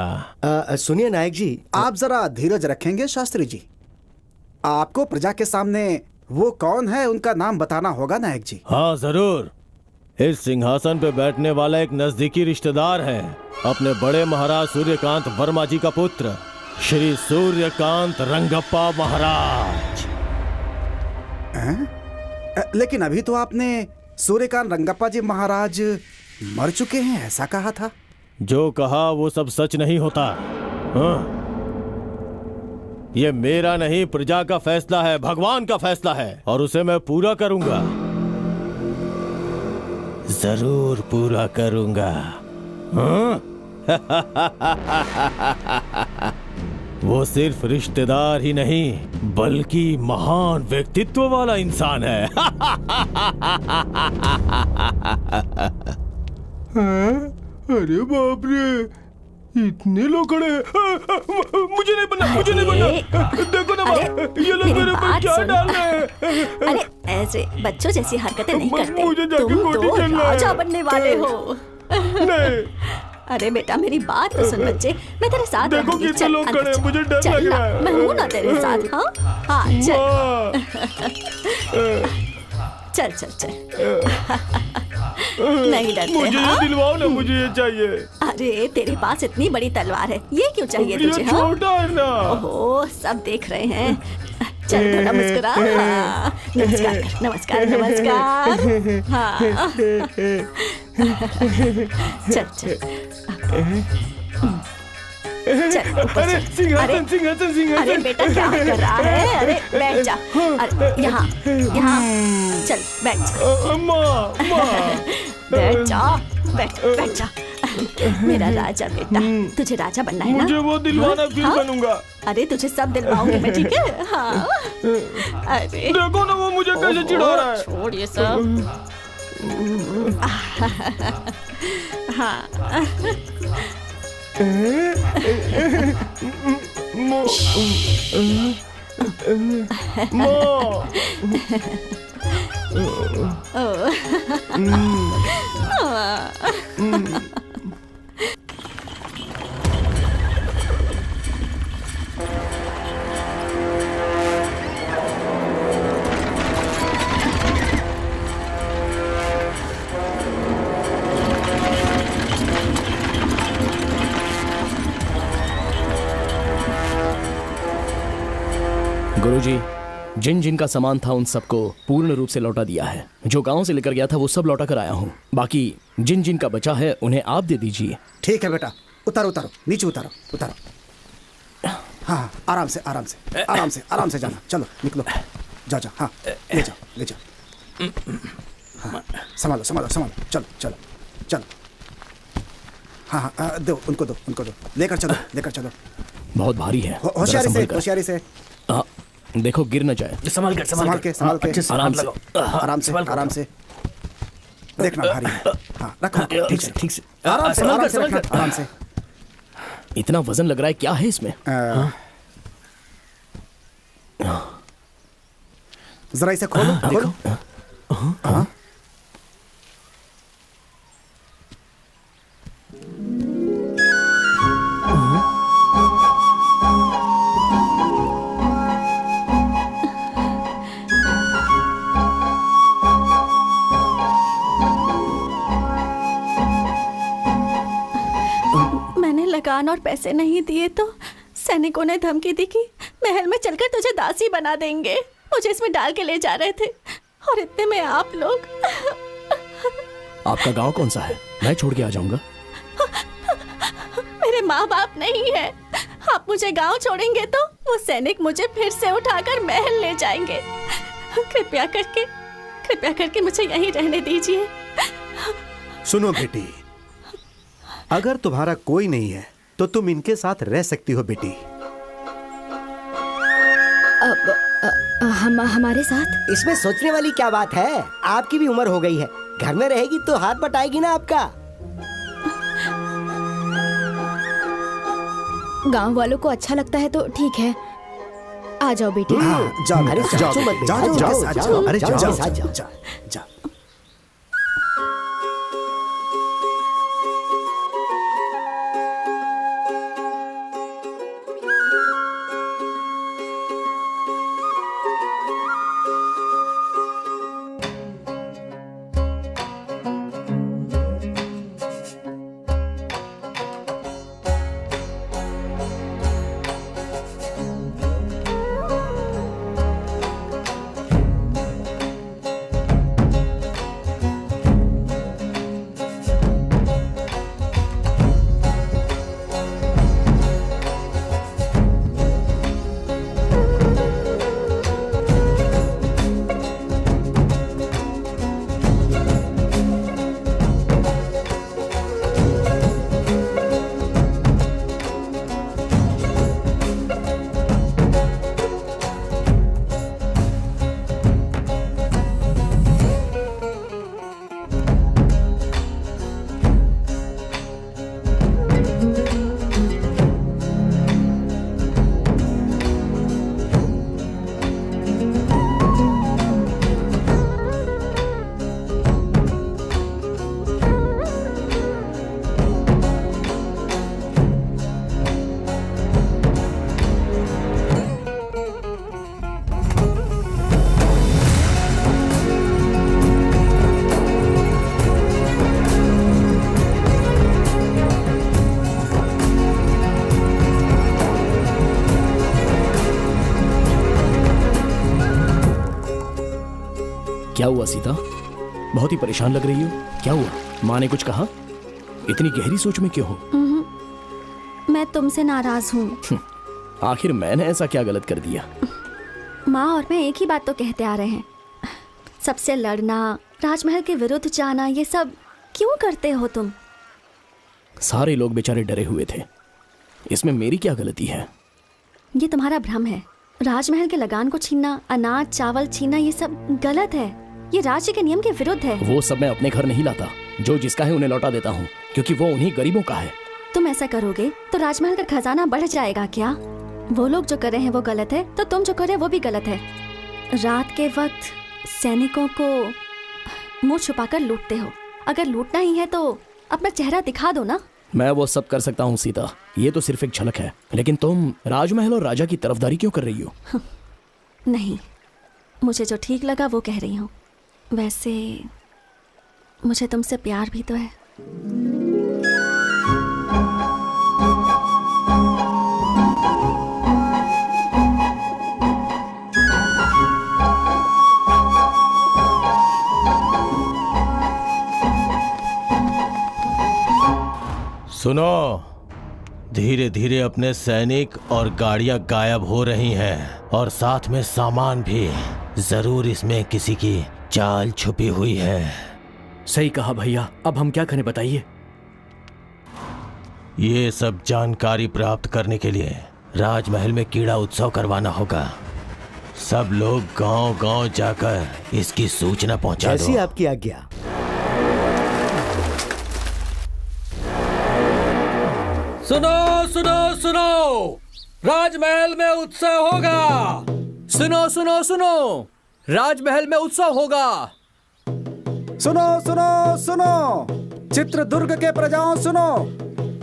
H: सुनिए नायक जी,
F: आप जरा धीरज रखेंगे शास्त्री जी? आपको प्रजा के सामने वो कौन है उनका नाम बताना होगा नायक जी।
J: हाँ जरूर। इस सिंहासन पे बैठने वाला एक नजदीकी रिश्तेदार है, अपने बड़े महाराज सूर्यकांत वर्मा जी का पुत्र श्री सूर्यकांत रंगप्पा महाराज।
F: लेकिन अभी तो आपने सूर्यकांत रंगप्पा जी महाराज मर चुके हैं ऐसा कहा था।
J: जो कहा वो सब सच नहीं होता। ये मेरा नहीं, प्रजा का फैसला है, भगवान का फैसला है और उसे मैं पूरा करूंगा। जरूर पूरा करूंगा। वो सिर्फ रिश्तेदार ही नहीं बल्कि महान व्यक्तित्व वाला इंसान है।
E: अरे बाप रे, इतने लोग खड़े हैं। मुझे नहीं बनना, मुझे नहीं बनना। देखो ना ये लोग मेरे ऊपर क्या डाल रहे हैं।
C: अरे ऐसे बच्चों जैसी हरकतें नहीं करते।
E: मुझे जाके
C: तुम
E: कोठी
C: तो
E: चलना है।
C: राजा बनने वाले हो।
E: नहीं।
C: अरे बेटा मेरी बात तो सुन बच्चे, मैं तेरे साथ
E: देखो
C: रहूंगी।
E: कितने लोग खड़े हैं, मुझे डर लग रहा है।
C: मैं हूँ ना तेरे साथ। हाँ हाँ चल चल चल चल। नहीं डरते?
E: मुझे ये दिलवाओ ना, मुझे ये चाहिए।
C: अरे तेरे पास इतनी बड़ी तलवार है, ये क्यों चाहिए तुझे?
E: ये छोटा है ना।
C: ओहो, सब देख रहे हैं। चल थोड़ा मुस्कुरा। हाँ, नमस्कार कर, नमस्कार नमस्कार। हाँ चल चल चल ऊपर
E: अरे
C: चल।
E: सिंहासन सिंहासन सिंहासन।
C: अरे बेटा क्या कर रहा है? अरे बैठ जा। अरे यहाँ यहाँ चल बैठ जा। बैठ जा, बैठ जा। मेरा राजा बेटा, तुझे राजा बनना है ना?
E: मुझे वो दिलवाना, फिर बनूंगा।
C: अरे तुझे सब दिलवाऊंगी मैं, ठीक है? हाँ। अरे
E: देखो ना वो मुझे कैसे चिढ़ा रहा है।
C: छोड़ ये सब। हाँ
I: गुरुजी, जिन जिन का सामान था उन सबको पूर्ण रूप से लौटा दिया है। जो गांव से लेकर गया था वो सब लौटा कर आया हूँ। बाकी जिन जिन का बचा है उन्हें आप दे दीजिए।
F: ठीक है बेटा, उतारो उतारो, नीचे उतारो उतारो। हाँ आराम से आराम से आराम से आराम से जाना। चलो निकलो, जाओ जाओ। हाँ ले जाओ ले जाओ। हाँ संभालो संभालो संभालो। चलो चलो चलो। हाँ हाँ दो उनको, दो उनको, दो लेकर चलो, लेकर चलो।
I: बहुत भारी है।
F: होशियारी से, होशियारी से।
I: देखो गिर न जाए।
F: संभाल के संभाल के संभाल के। आराम से आराम से आराम से। देखना भारी है। हाँ रखो ठीक से ठीक से। आराम से आराम से रखना, आराम से।
I: इतना वजन लग रहा है, क्या है इसमें?
F: जरा इसे खोलो खोलो। हाँ
C: लगान और पैसे नहीं दिए तो सैनिकों ने धमकी दी कि महल में चलकर तुझे दासी बना देंगे। मुझे इसमें डाल के ले जा रहे थे और इतने में आप लोग।
I: आपका गांव कौन सा है? मैं छोड़ के आ जाऊंगा।
C: मेरे माँ बाप नहीं है। आप मुझे गांव छोड़ेंगे तो वो सैनिक मुझे फिर से उठाकर महल ले जाएंगे। कृपया करके मुझे यहीं रहने दीजिए।
D: सुनो बेटी, अगर तुम्हारा कोई नहीं है तो तुम इनके साथ रह सकती हो बेटी।
A: हमारे साथ?
H: इसमें सोचने वाली क्या बात है? आपकी भी उम्र हो गई है, घर में रहेगी तो हाथ बटाएगी ना आपका।
A: गांव वालों को अच्छा लगता है तो ठीक है, आ जाओ बेटी।
F: जाओ,
H: अरे
F: जाओ,
H: जाओ
F: जाओ,
H: जाओ जाओ,
F: अरे जाओ,
H: जाओ
F: जाओ,
H: जाओ।
F: जाओ, जाओ।
I: क्या हुआ सीता? बहुत ही परेशान लग रही हो। क्या हुआ? माँ ने कुछ कहा? इतनी गहरी सोच में क्यों हो?
C: मैं तुमसे नाराज हूँ।
I: आखिर मैंने ऐसा क्या गलत कर दिया?
C: माँ और मैं एक ही बात तो कहते आ रहे हैं। सबसे लड़ना, राजमहल के विरुद्ध जाना, ये सब क्यों करते हो तुम?
I: सारे लोग बेचारे डरे हुए थे, इसमें मेरी क्या गलती है?
C: ये तुम्हारा भ्रम है। राजमहल के लगान को छीनना, अनाज चावल छीनना, ये सब गलत है। ये राज्य के नियम के विरुद्ध है।
I: वो सब मैं अपने घर नहीं लाता। जो जिसका है उन्हें लौटा देता हूँ, क्योंकि वो उन्हीं गरीबों का है।
C: तुम ऐसा करोगे तो राजमहल का खजाना बढ़ जाएगा क्या? वो लोग जो कर रहे हैं वो गलत है, तो तुम जो कर रहे हो वो भी गलत है। रात के वक्त सैनिकों को मुंह छुपाकर लूटते हो। अगर लूटना ही है तो अपना चेहरा दिखा दो ना।
I: मैं वो सब कर सकता हूँ सीता, ये तो सिर्फ एक झलक है। लेकिन तुम राजमहल और राजा की तरफदारी क्यों कर रही हो?
C: नहीं, मुझे जो ठीक लगा वो कह रही हूँ। वैसे मुझे तुमसे प्यार भी तो है।
J: सुनो, धीरे धीरे अपने सैनिक और गाड़ियां गायब हो रही हैं और साथ में सामान भी। जरूर इसमें किसी की चाल छुपी हुई है।
B: सही कहा भैया, अब हम क्या करें बताइए?
J: ये सब जानकारी प्राप्त करने के लिए राजमहल में कीड़ा उत्सव करवाना होगा। सब लोग गांव-गांव जाकर इसकी सूचना पहुंचा दो।
H: जैसी आपकी आज्ञा।
G: सुनो सुनो सुनो, राजमहल में उत्सव होगा।
B: सुनो सुनो सुनो, राजमहल में उत्सव होगा।
F: सुनो सुनो सुनो, चित्रदुर्ग के प्रजाओं सुनो,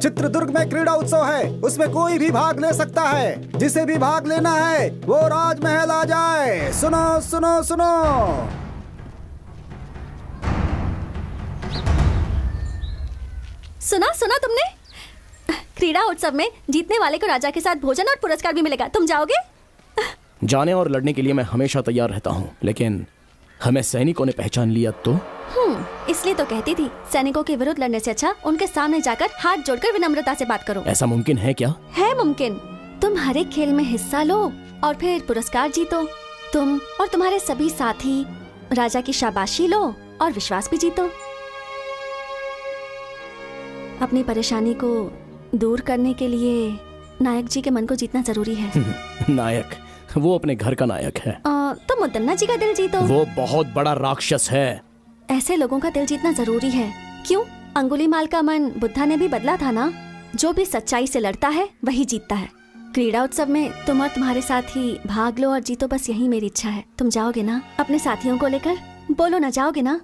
F: चित्रदुर्ग में क्रीड़ा उत्सव है। उसमें कोई भी भाग ले सकता है। जिसे भी भाग लेना है वो राजमहल आ जाए। सुनो सुनो सुनो।
C: सुना तुमने? क्रीड़ा उत्सव में जीतने वाले को राजा के साथ भोजन और पुरस्कार भी मिलेगा। तुम जाओगे?
I: जाने और लड़ने के लिए मैं हमेशा तैयार रहता हूँ, लेकिन हमें सैनिकों ने पहचान लिया तो?
C: इसलिए तो कहती थी, सैनिकों के विरुद्ध लड़ने से अच्छा उनके सामने जाकर हाथ जोड़कर विनम्रता से बात करो।
I: ऐसा मुमकिन है क्या?
C: है मुमकिन। तुम हर एक खेल में हिस्सा लो और फिर पुरस्कार जीतो। तुम और तुम्हारे सभी साथी राजा की शाबाशी लो और विश्वास भी जीतो। अपनी परेशानी को दूर करने के लिए नायक जी के मन को जीतना जरूरी है।
I: नायक? वो अपने घर का नायक है।
C: तो मुदन्ना जी का दिल जीतो।
I: वो बहुत बड़ा राक्षस है।
C: ऐसे लोगों का दिल जीतना जरूरी है। क्यों? अंगुलीमाल का मन बुद्धा ने भी बदला था ना। जो भी सच्चाई से लड़ता है वही जीतता है। क्रीड़ा उत्सव में तुम और तुम्हारे साथी भाग लो और जीतो, बस यही मेरी इच्छा है। तुम जाओगे ना अपने साथियों को लेकर? बोलो ना, जाओगे ना?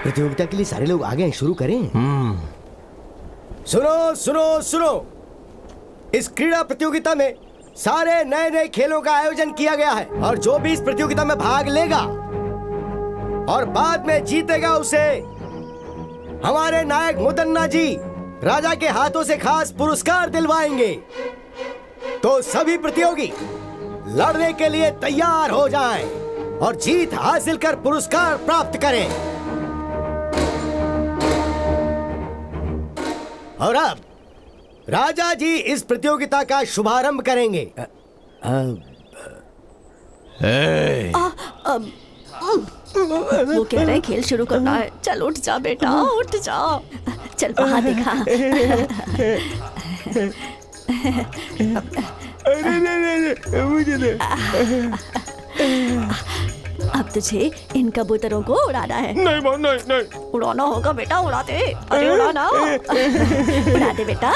H: प्रतियोगिता के लिए सारे लोग आ गए हैं, शुरू करें? सुनो सुनो सुनो, इस क्रीड़ा प्रतियोगिता में सारे नए नए खेलों का आयोजन किया गया है और जो भी इस प्रतियोगिता में भाग लेगा और बाद में जीतेगा उसे हमारे नायक मुदन्ना जी राजा के हाथों से खास पुरस्कार दिलवाएंगे। तो सभी प्रतियोगी लड़ने के लिए तैयार हो जाएं और जीत हासिल कर पुरस्कार प्राप्त करें। और अब राजा जी इस प्रतियोगिता का शुभारंभ करेंगे।
C: वो कह रहे खेल शुरू करना है। चल उठ जा बेटा, उठ जा। चल बाहर देखा।
E: अरे नहीं, मुझे दे।
C: अब तुझे इन कबूतरों को उड़ाना है।
E: नहीं माँ, नहीं।
C: उड़ाना होगा बेटा, उड़ा दे। अरे उड़ाना। उड़ा दे बेटा।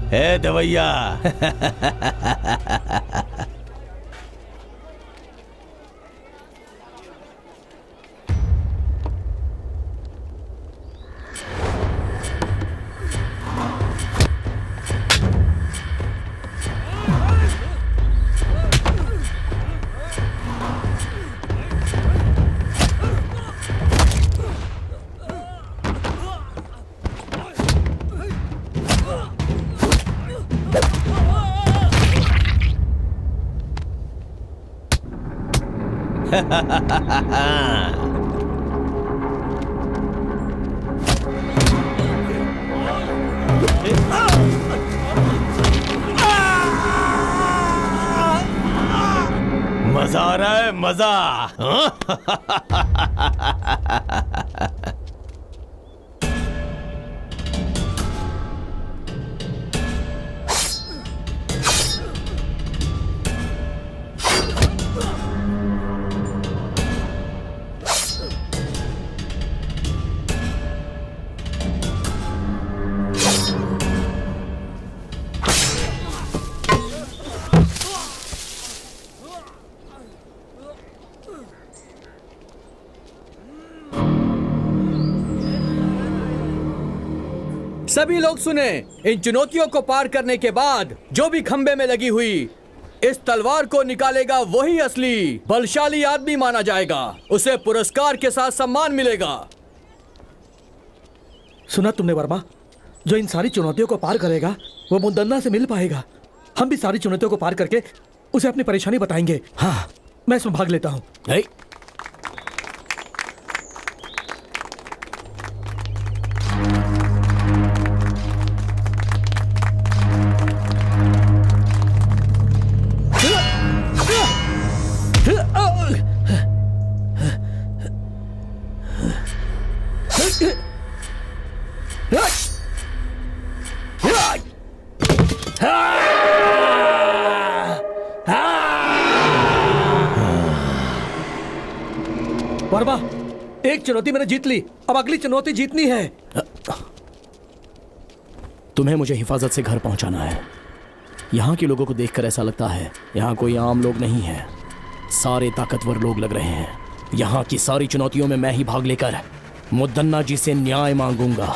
J: ए दवैया। मजा आ रहा है, मजा।
B: सभी लोग सुने, इन चुनौतियों को पार करने के बाद जो भी खंबे में लगी हुई इस तलवार को निकालेगा वही असली बलशाली आदमी माना जाएगा। उसे पुरस्कार के साथ सम्मान मिलेगा।
G: सुना तुमने वर्मा? जो इन सारी चुनौतियों को पार करेगा वो मुदन्ना से मिल पाएगा। हम भी सारी चुनौतियों को पार करके उसे अपनी परेशानी बताएंगे। हाँ, मैं इसमें भाग लेता हूँ। वर्मा, एक चुनौती मैंने जीत ली, अब अगली चुनौती जीतनी है।
I: तुम्हें मुझे हिफाजत से घर पहुंचाना है। यहाँ के लोगों को देखकर ऐसा लगता है यहाँ कोई आम लोग नहीं है, सारे ताकतवर लोग लग रहे हैं। यहाँ की सारी चुनौतियों में मैं ही भाग लेकर मुदन्ना जी से न्याय मांगूंगा।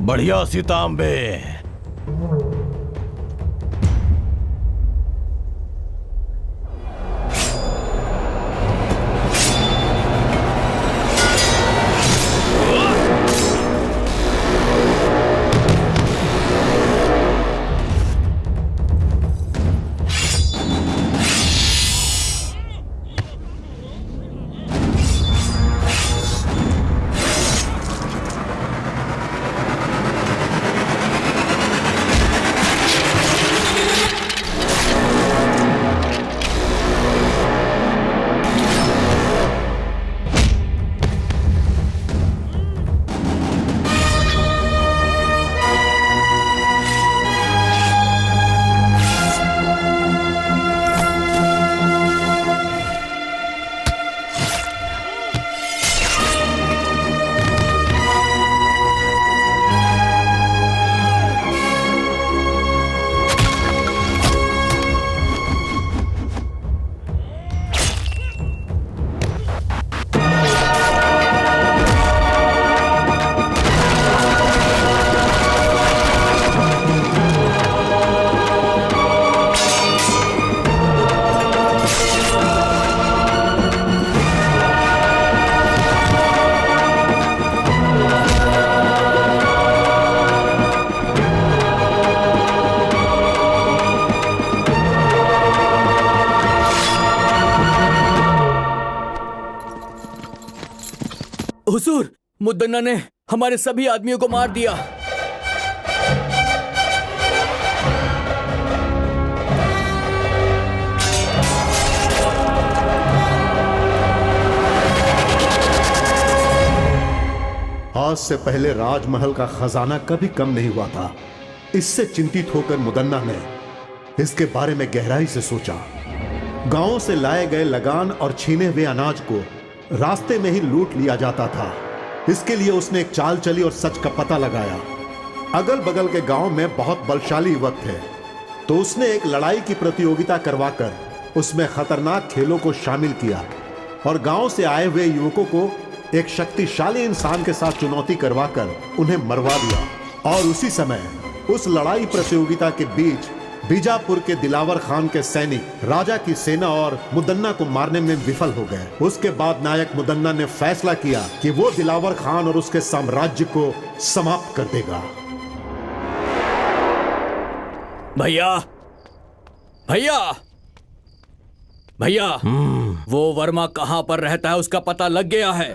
J: बढ़िया सीतांबे।
B: हुजूर, मुद्दन्ना ने हमारे सभी आदमियों को मार दिया।
D: आज से पहले राजमहल का खजाना कभी कम नहीं हुआ था। इससे चिंतित होकर मुदन्ना ने इसके बारे में गहराई से सोचा। गांवों से लाए गए लगान और छीने हुए अनाज को रास्ते में ही लूट लिया जाता था। इसके लिए उसने एक चाल चली और सच का पता लगाया। अगल बगल के गांव में बहुत बलशाली युवक थे, तो उसने एक लड़ाई की प्रतियोगिता करवाकर उसमें खतरनाक खेलों को शामिल किया और गांव से आए हुए युवकों को एक शक्तिशाली इंसान के साथ चुनौती करवाकर उन्हें मरवा दिया। और उसी समय उस लड़ाई प्रतियोगिता के बीच बीजापुर के दिलावर खान के सैनिक राजा की सेना और मुदन्ना को मारने में विफल हो गए। उसके बाद नायक मुदन्ना ने फैसला किया कि वो दिलावर खान और उसके साम्राज्य को समाप्त कर देगा।
B: भैया भैया भैया, वो वर्मा कहां पर रहता है उसका पता लग गया है।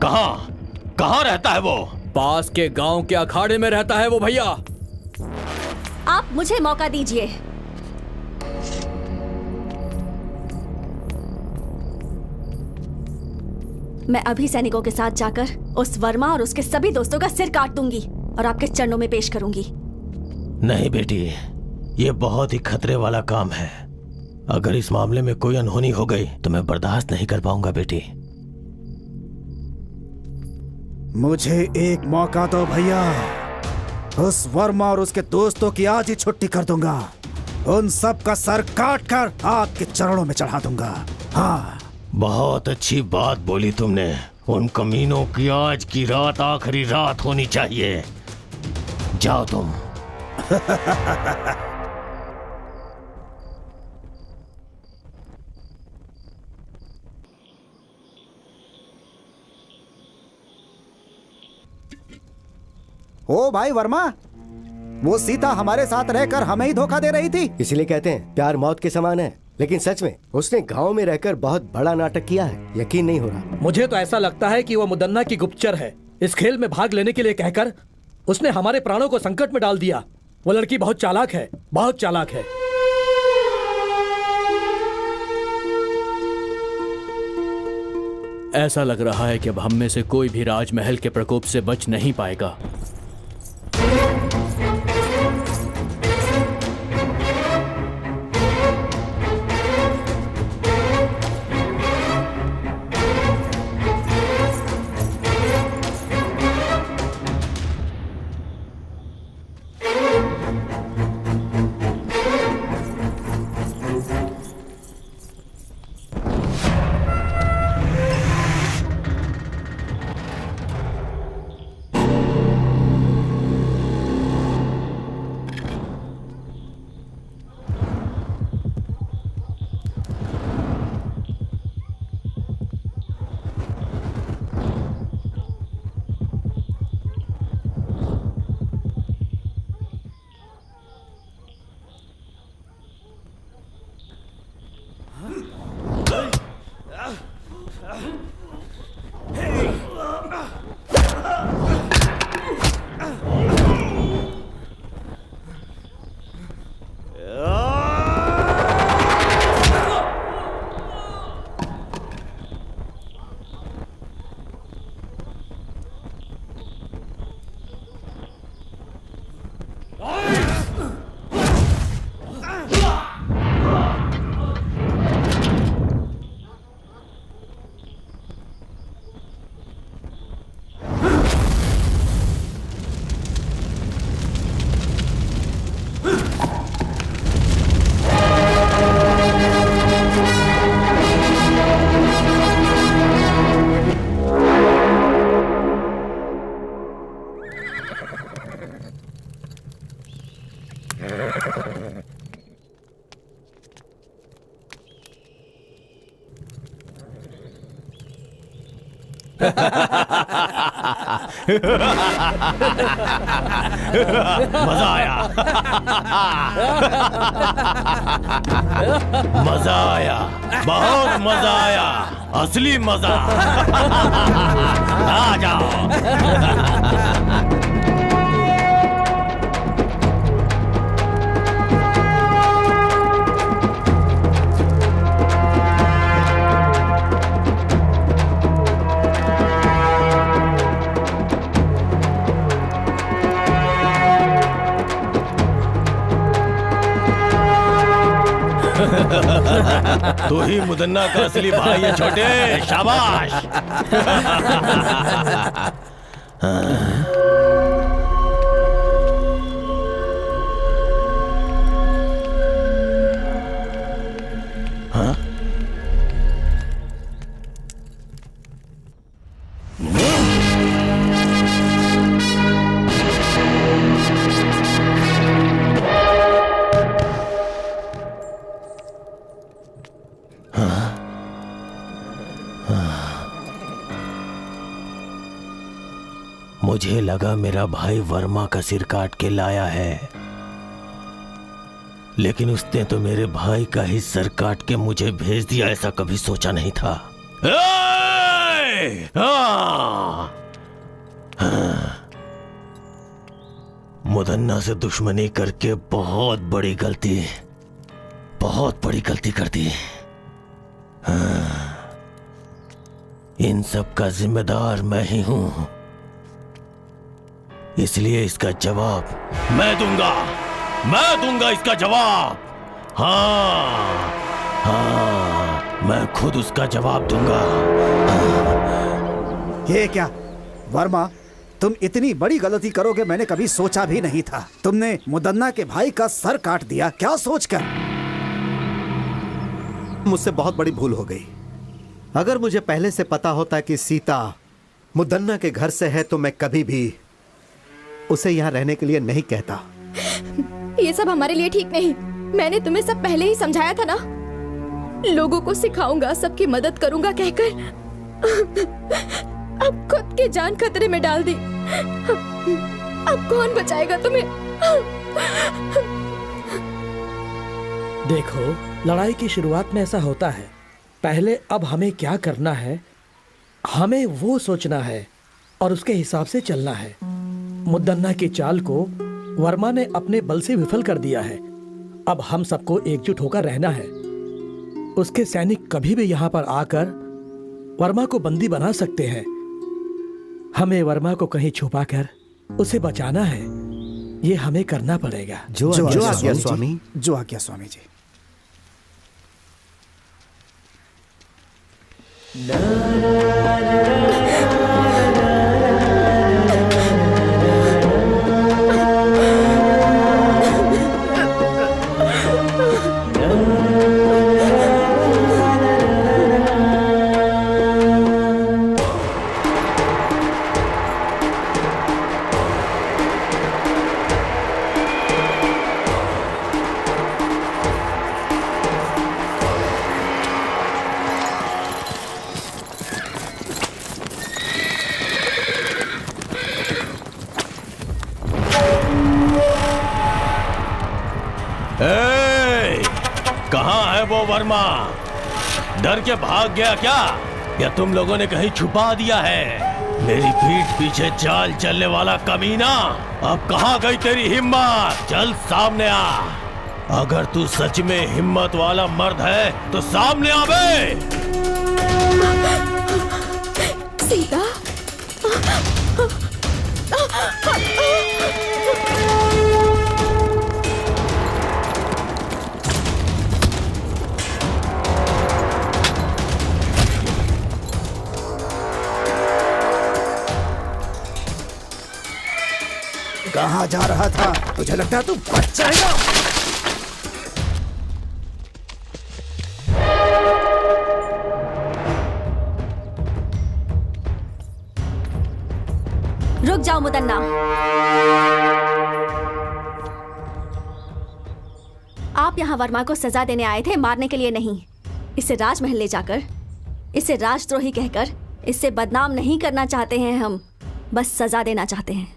J: कहां रहता है वो?
B: पास के गांव के अखाड़े में रहता है वो भैया।
C: आप मुझे मौका दीजिए। मैं अभी सैनिकों के साथ जाकर उस वर्मा और उसके सभी दोस्तों का सिर काट दूंगी और आपके चरणों में पेश करूंगी।
J: नहीं बेटी, ये बहुत ही खतरे वाला काम है। अगर इस मामले में कोई अनहोनी हो गई तो मैं बर्दाश्त नहीं कर पाऊंगा बेटी।
F: मुझे एक मौका दो भैया। उस वर्मा और उसके दोस्तों की आज ही छुट्टी कर दूंगा। उन सब का सर काट कर आपके चरणों में चढ़ा दूंगा। हाँ,
J: बहुत अच्छी बात बोली तुमने। उन कमीनों की आज की रात आखिरी रात होनी चाहिए। जाओ तुम।
F: ओ भाई वर्मा, वो सीता हमारे साथ रहकर हमें ही धोखा दे रही थी।
H: इसलिए कहते हैं प्यार मौत के समान है। लेकिन सच में उसने गांव में रहकर बहुत बड़ा नाटक किया है। यकीन नहीं हो रहा।
G: मुझे तो ऐसा लगता है कि वो मुदन्ना की गुप्तचर है। इस खेल में भाग लेने के लिए कहकर उसने हमारे प्राणों को संकट में डाल दिया। वो लड़की बहुत चालाक है, बहुत चालाक है।
B: ऐसा लग रहा है कि अब हम में से कोई भी राजमहल के प्रकोप से बच नहीं पाएगा।
J: मजा आया। मजा आया, बहुत मजा आया, असली मजा। आ जाओ। तू ही मुदन्ना का असली भाई है छोटे। शाबाश। हाँ? मुझे लगा मेरा भाई वर्मा का सिर काट के लाया है, लेकिन उसने तो मेरे भाई का ही सर काट के मुझे भेज दिया। ऐसा कभी सोचा नहीं था। मुदन्ना से दुश्मनी करके बहुत बड़ी गलती कर दी। इन सब का जिम्मेदार मैं ही हूं, इसलिए इसका जवाब मैं दूंगा इसका जवाब। हाँ, मैं खुद उसका जवाब दूंगा।
F: ये क्या? वर्मा, तुम इतनी बड़ी गलती करोगे मैंने कभी सोचा भी नहीं था। तुमने मुदन्ना के भाई का सर काट दिया, क्या सोचकर?
D: मुझसे बहुत बड़ी भूल हो गई। अगर मुझे पहले से पता होता कि सीता मुदन्ना के घर से है तो मैं कभी भी उसे यहाँ रहने के लिए नहीं कहता।
A: ये सब हमारे लिए ठीक नहीं। मैंने तुम्हें सब पहले ही समझाया था ना। लोगों को सिखाऊंगा, सबकी मदद करूंगा कहकर अब खुद की जान खतरे में डाल दी। अब कौन बचाएगा तुम्हें?
G: देखो, लड़ाई की शुरुआत में ऐसा होता है। पहले अब हमें क्या करना है, हमें वो सोचना है और उसके हिसाब से चलना है। मुदन्ना की चाल को वर्मा ने अपने बल से विफल कर दिया है। अब हम सबको एकजुट होकर रहना है। उसके सैनिक कभी भी यहाँ पर आकर वर्मा को बंदी बना सकते हैं। हमें वर्मा को कहीं छुपाकर उसे बचाना है। ये हमें करना पड़ेगा।
D: जो आज्ञा स्वामी।
F: जो आज्ञा स्वामी जी।
J: कहाँ है वो वर्मा? डर के भाग गया क्या, या तुम लोगों ने कहीं छुपा दिया है? मेरी पीठ पीछे चाल चलने वाला कमीना, अब कहाँ गई तेरी हिम्मत? चल सामने आ। अगर तू सच में हिम्मत वाला मर्द है तो सामने आ बे।
A: सीता,
F: कहाँ जा रहा था? तुझे लगता है तू बच जाएगा?
C: रुक जाओ मुदन्ना। आप यहाँ वर्मा को सजा देने आए थे, मारने के लिए नहीं। इसे राजमहल ले जाकर, इसे राजद्रोही कहकर, इससे बदनाम नहीं करना चाहते हैं हम, बस सजा देना चाहते हैं।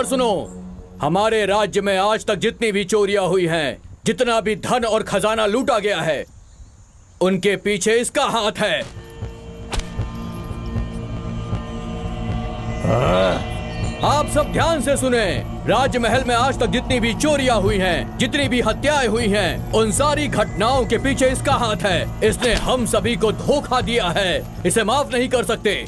B: सुनो, हमारे राज्य में आज तक जितनी भी चोरियां हुई हैं, जितना भी धन और खजाना लूटा गया है, उनके पीछे इसका हाथ है। आप सब ध्यान से सुने। राजमहल में आज तक जितनी भी चोरियां हुई हैं, जितनी भी हत्याएं हुई हैं, उन सारी घटनाओं के पीछे इसका हाथ है। इसने हम सभी को धोखा दिया है, इसे माफ नहीं कर सकते।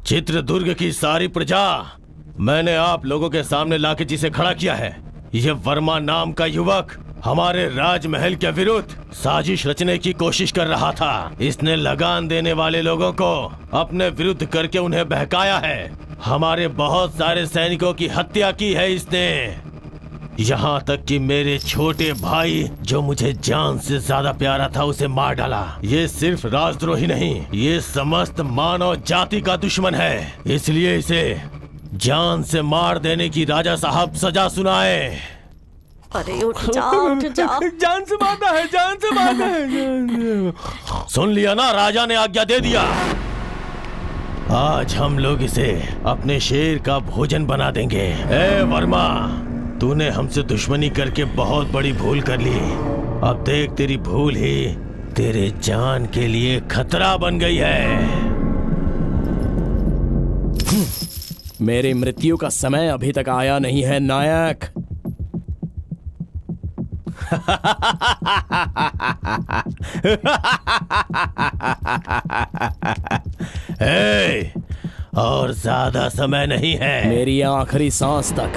J: चित्रदुर्ग की सारी प्रजा मैंने आप लोगों के सामने लाके जिसे खड़ा किया है, यह वर्मा नाम का युवक हमारे राजमहल के विरुद्ध साजिश रचने की कोशिश कर रहा था। इसने लगान देने वाले लोगों को अपने विरुद्ध करके उन्हें बहकाया है। हमारे बहुत सारे सैनिकों की हत्या की है इसने, यहाँ तक कि मेरे छोटे भाई जो मुझे जान से ज्यादा प्यारा था उसे मार डाला। ये सिर्फ राजद्रोही नहीं, ये समस्त मानव जाति का दुश्मन है। इसलिए इसे जान से मार देने की राजा साहब सजा सुनाए।
C: अरे उठ जाओ, उठ जाओ।
E: जान से मारना है, जान से मारना है।
J: सुन लिया ना, राजा ने आज्ञा दे दिया। आज हम लोग इसे अपने शेर का भोजन बना देंगे। ए वर्मा, तूने हमसे दुश्मनी करके बहुत बड़ी भूल कर ली। अब देख, तेरी भूल ही तेरे जान के लिए खतरा बन गई है।
I: मेरी मृत्यु का समय अभी तक आया नहीं है नायक।
J: ए, और ज्यादा समय नहीं है।
I: मेरी आखिरी सांस तक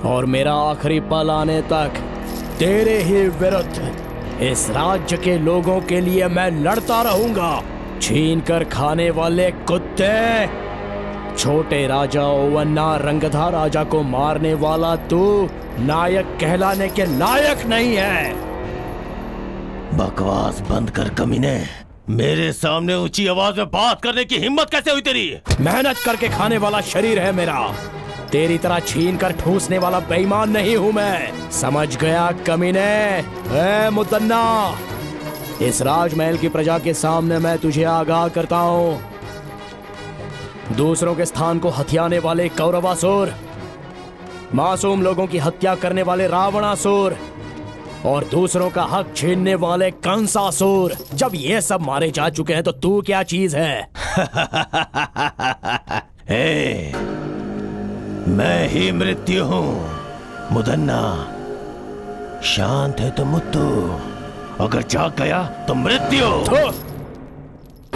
I: और मेरा आखिरी पल आने तक तेरे ही विरुद्ध इस राज्य के लोगों के लिए मैं लड़ता रहूंगा। छीन कर खाने वाले कुत्ते, छोटे राजा ओवन्ना रंगधा राजा को मारने वाला तू नायक कहलाने के लायक नहीं है।
J: बकवास बंद कर कमीने। मेरे सामने ऊंची आवाज में बात करने की हिम्मत कैसे हुई तेरी?
I: मेहनत करके खाने वाला शरीर है मेरा, तेरी तरह छीन कर ठूसने वाला बेईमान नहीं हूं मैं। समझ गया कमीने? ए मुतन्ना, इस राजमहल की प्रजा के सामने मैं तुझे आगाह करता हूं। दूसरों के स्थान को हथियाने वाले कौरवासुर, मासूम लोगों की हत्या करने वाले रावणासुर और दूसरों का हक छीनने वाले कंसासुर, जब ये सब मारे जा चुके हैं तो तू क्या चीज है?
J: हे, मैं ही मृत्यु हूं। मुदन्ना, शांत है तो मुत्तु, अगर जाग गया तो मृत्यु।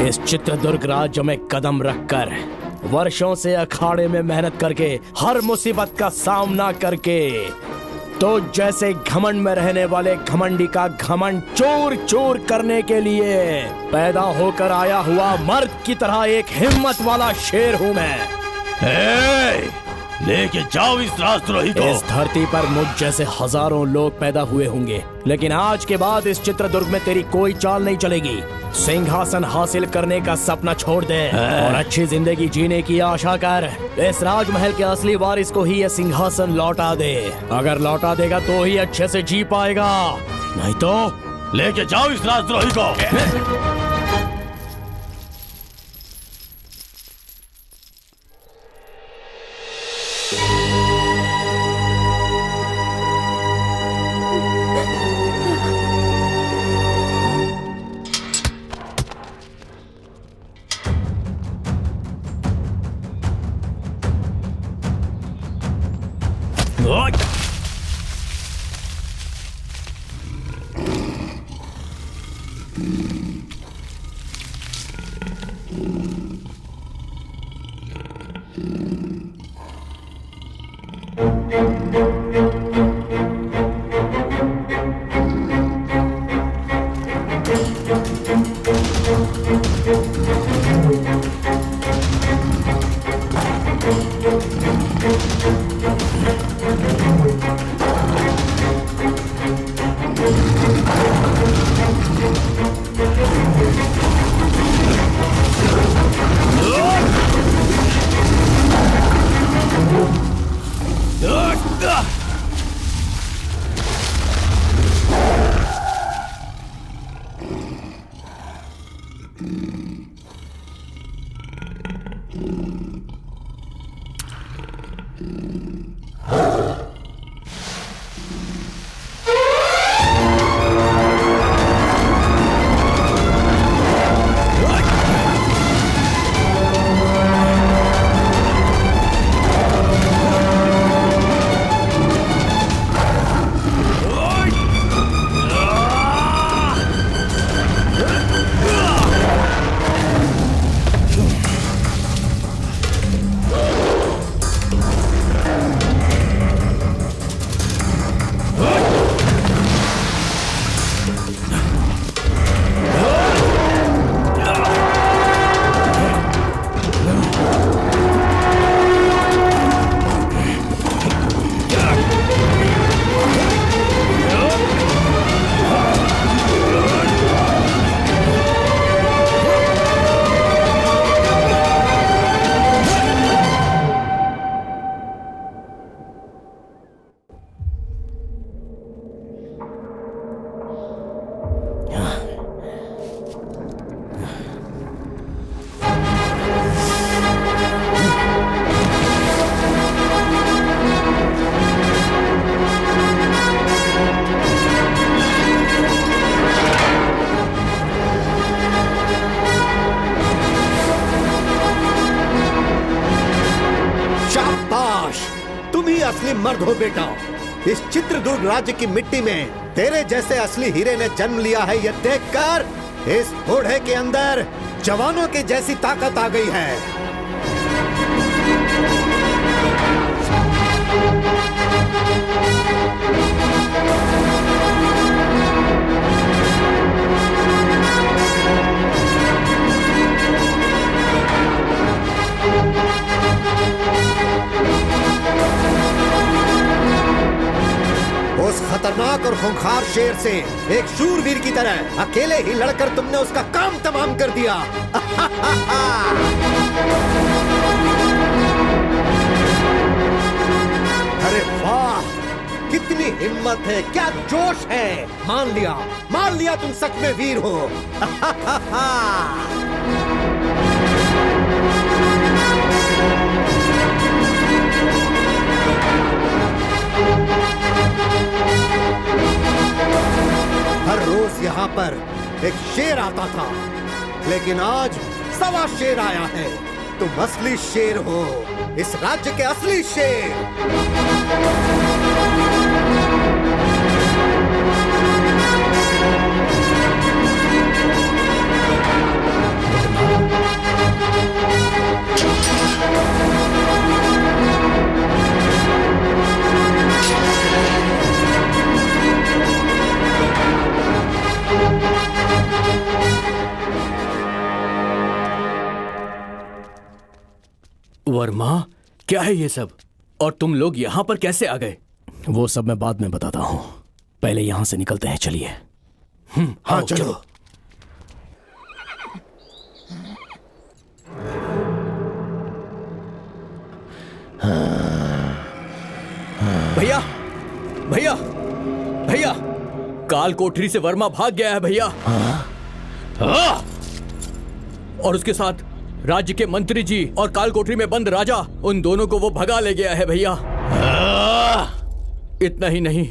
I: इस चित्रदुर्ग राज्य में कदम रखकर, वर्षों से अखाड़े में मेहनत करके, हर मुसीबत का सामना करके, तो जैसे घमंड में रहने वाले घमंडी का घमंड चूर चूर करने के लिए पैदा होकर आया हुआ मर्द की तरह एक हिम्मत वाला शेर हूं मैं।
J: लेके जाओ इस राजद्रोही को।
I: इस धरती पर मुझ जैसे हजारों लोग पैदा हुए होंगे, लेकिन आज के बाद इस चित्रदुर्ग में तेरी कोई चाल नहीं चलेगी। सिंहासन हासिल करने का सपना छोड़ दे और अच्छी जिंदगी जीने की आशा कर। इस राजमहल के असली वारिस को ही यह सिंहासन लौटा दे। अगर लौटा देगा तो ही अच्छे से जी पाएगा, नहीं तो
J: लेके जाओ इस राजद्रोही को।
D: आशीर्वाद हो बेटा। इस चित्रदुर्ग राज्य की मिट्टी में तेरे जैसे असली हीरे ने जन्म लिया है, ये देखकर इस बूढ़े के अंदर जवानों की जैसी ताकत आ गई है। उस खतरनाक और खूंखार शेर से एक शूरवीर की तरह अकेले ही लड़कर तुमने उसका काम तमाम कर दिया। अरे वाह, कितनी हिम्मत है, क्या जोश है। मान लिया तुम सच में वीर हो। हर रोज यहाँ पर एक शेर आता था, लेकिन आज सवा शेर आया है। तुम असली शेर हो, इस राज्य के असली शेर।
B: वर्मा, क्या है ये सब? और तुम लोग यहाँ पर कैसे आ गए?
I: वो सब मैं बाद में बताता हूँ, पहले यहाँ से निकलते हैं। चलिए।
D: हाँ चलो।
B: भैया, भैया, भैया, काल कोठरी से वर्मा भाग गया है भैया। और उसके साथ राज्य के मंत्री जी और काल कोठरी में बंद राजा, उन दोनों को वो भगा ले गया है भैया। इतना ही नहीं,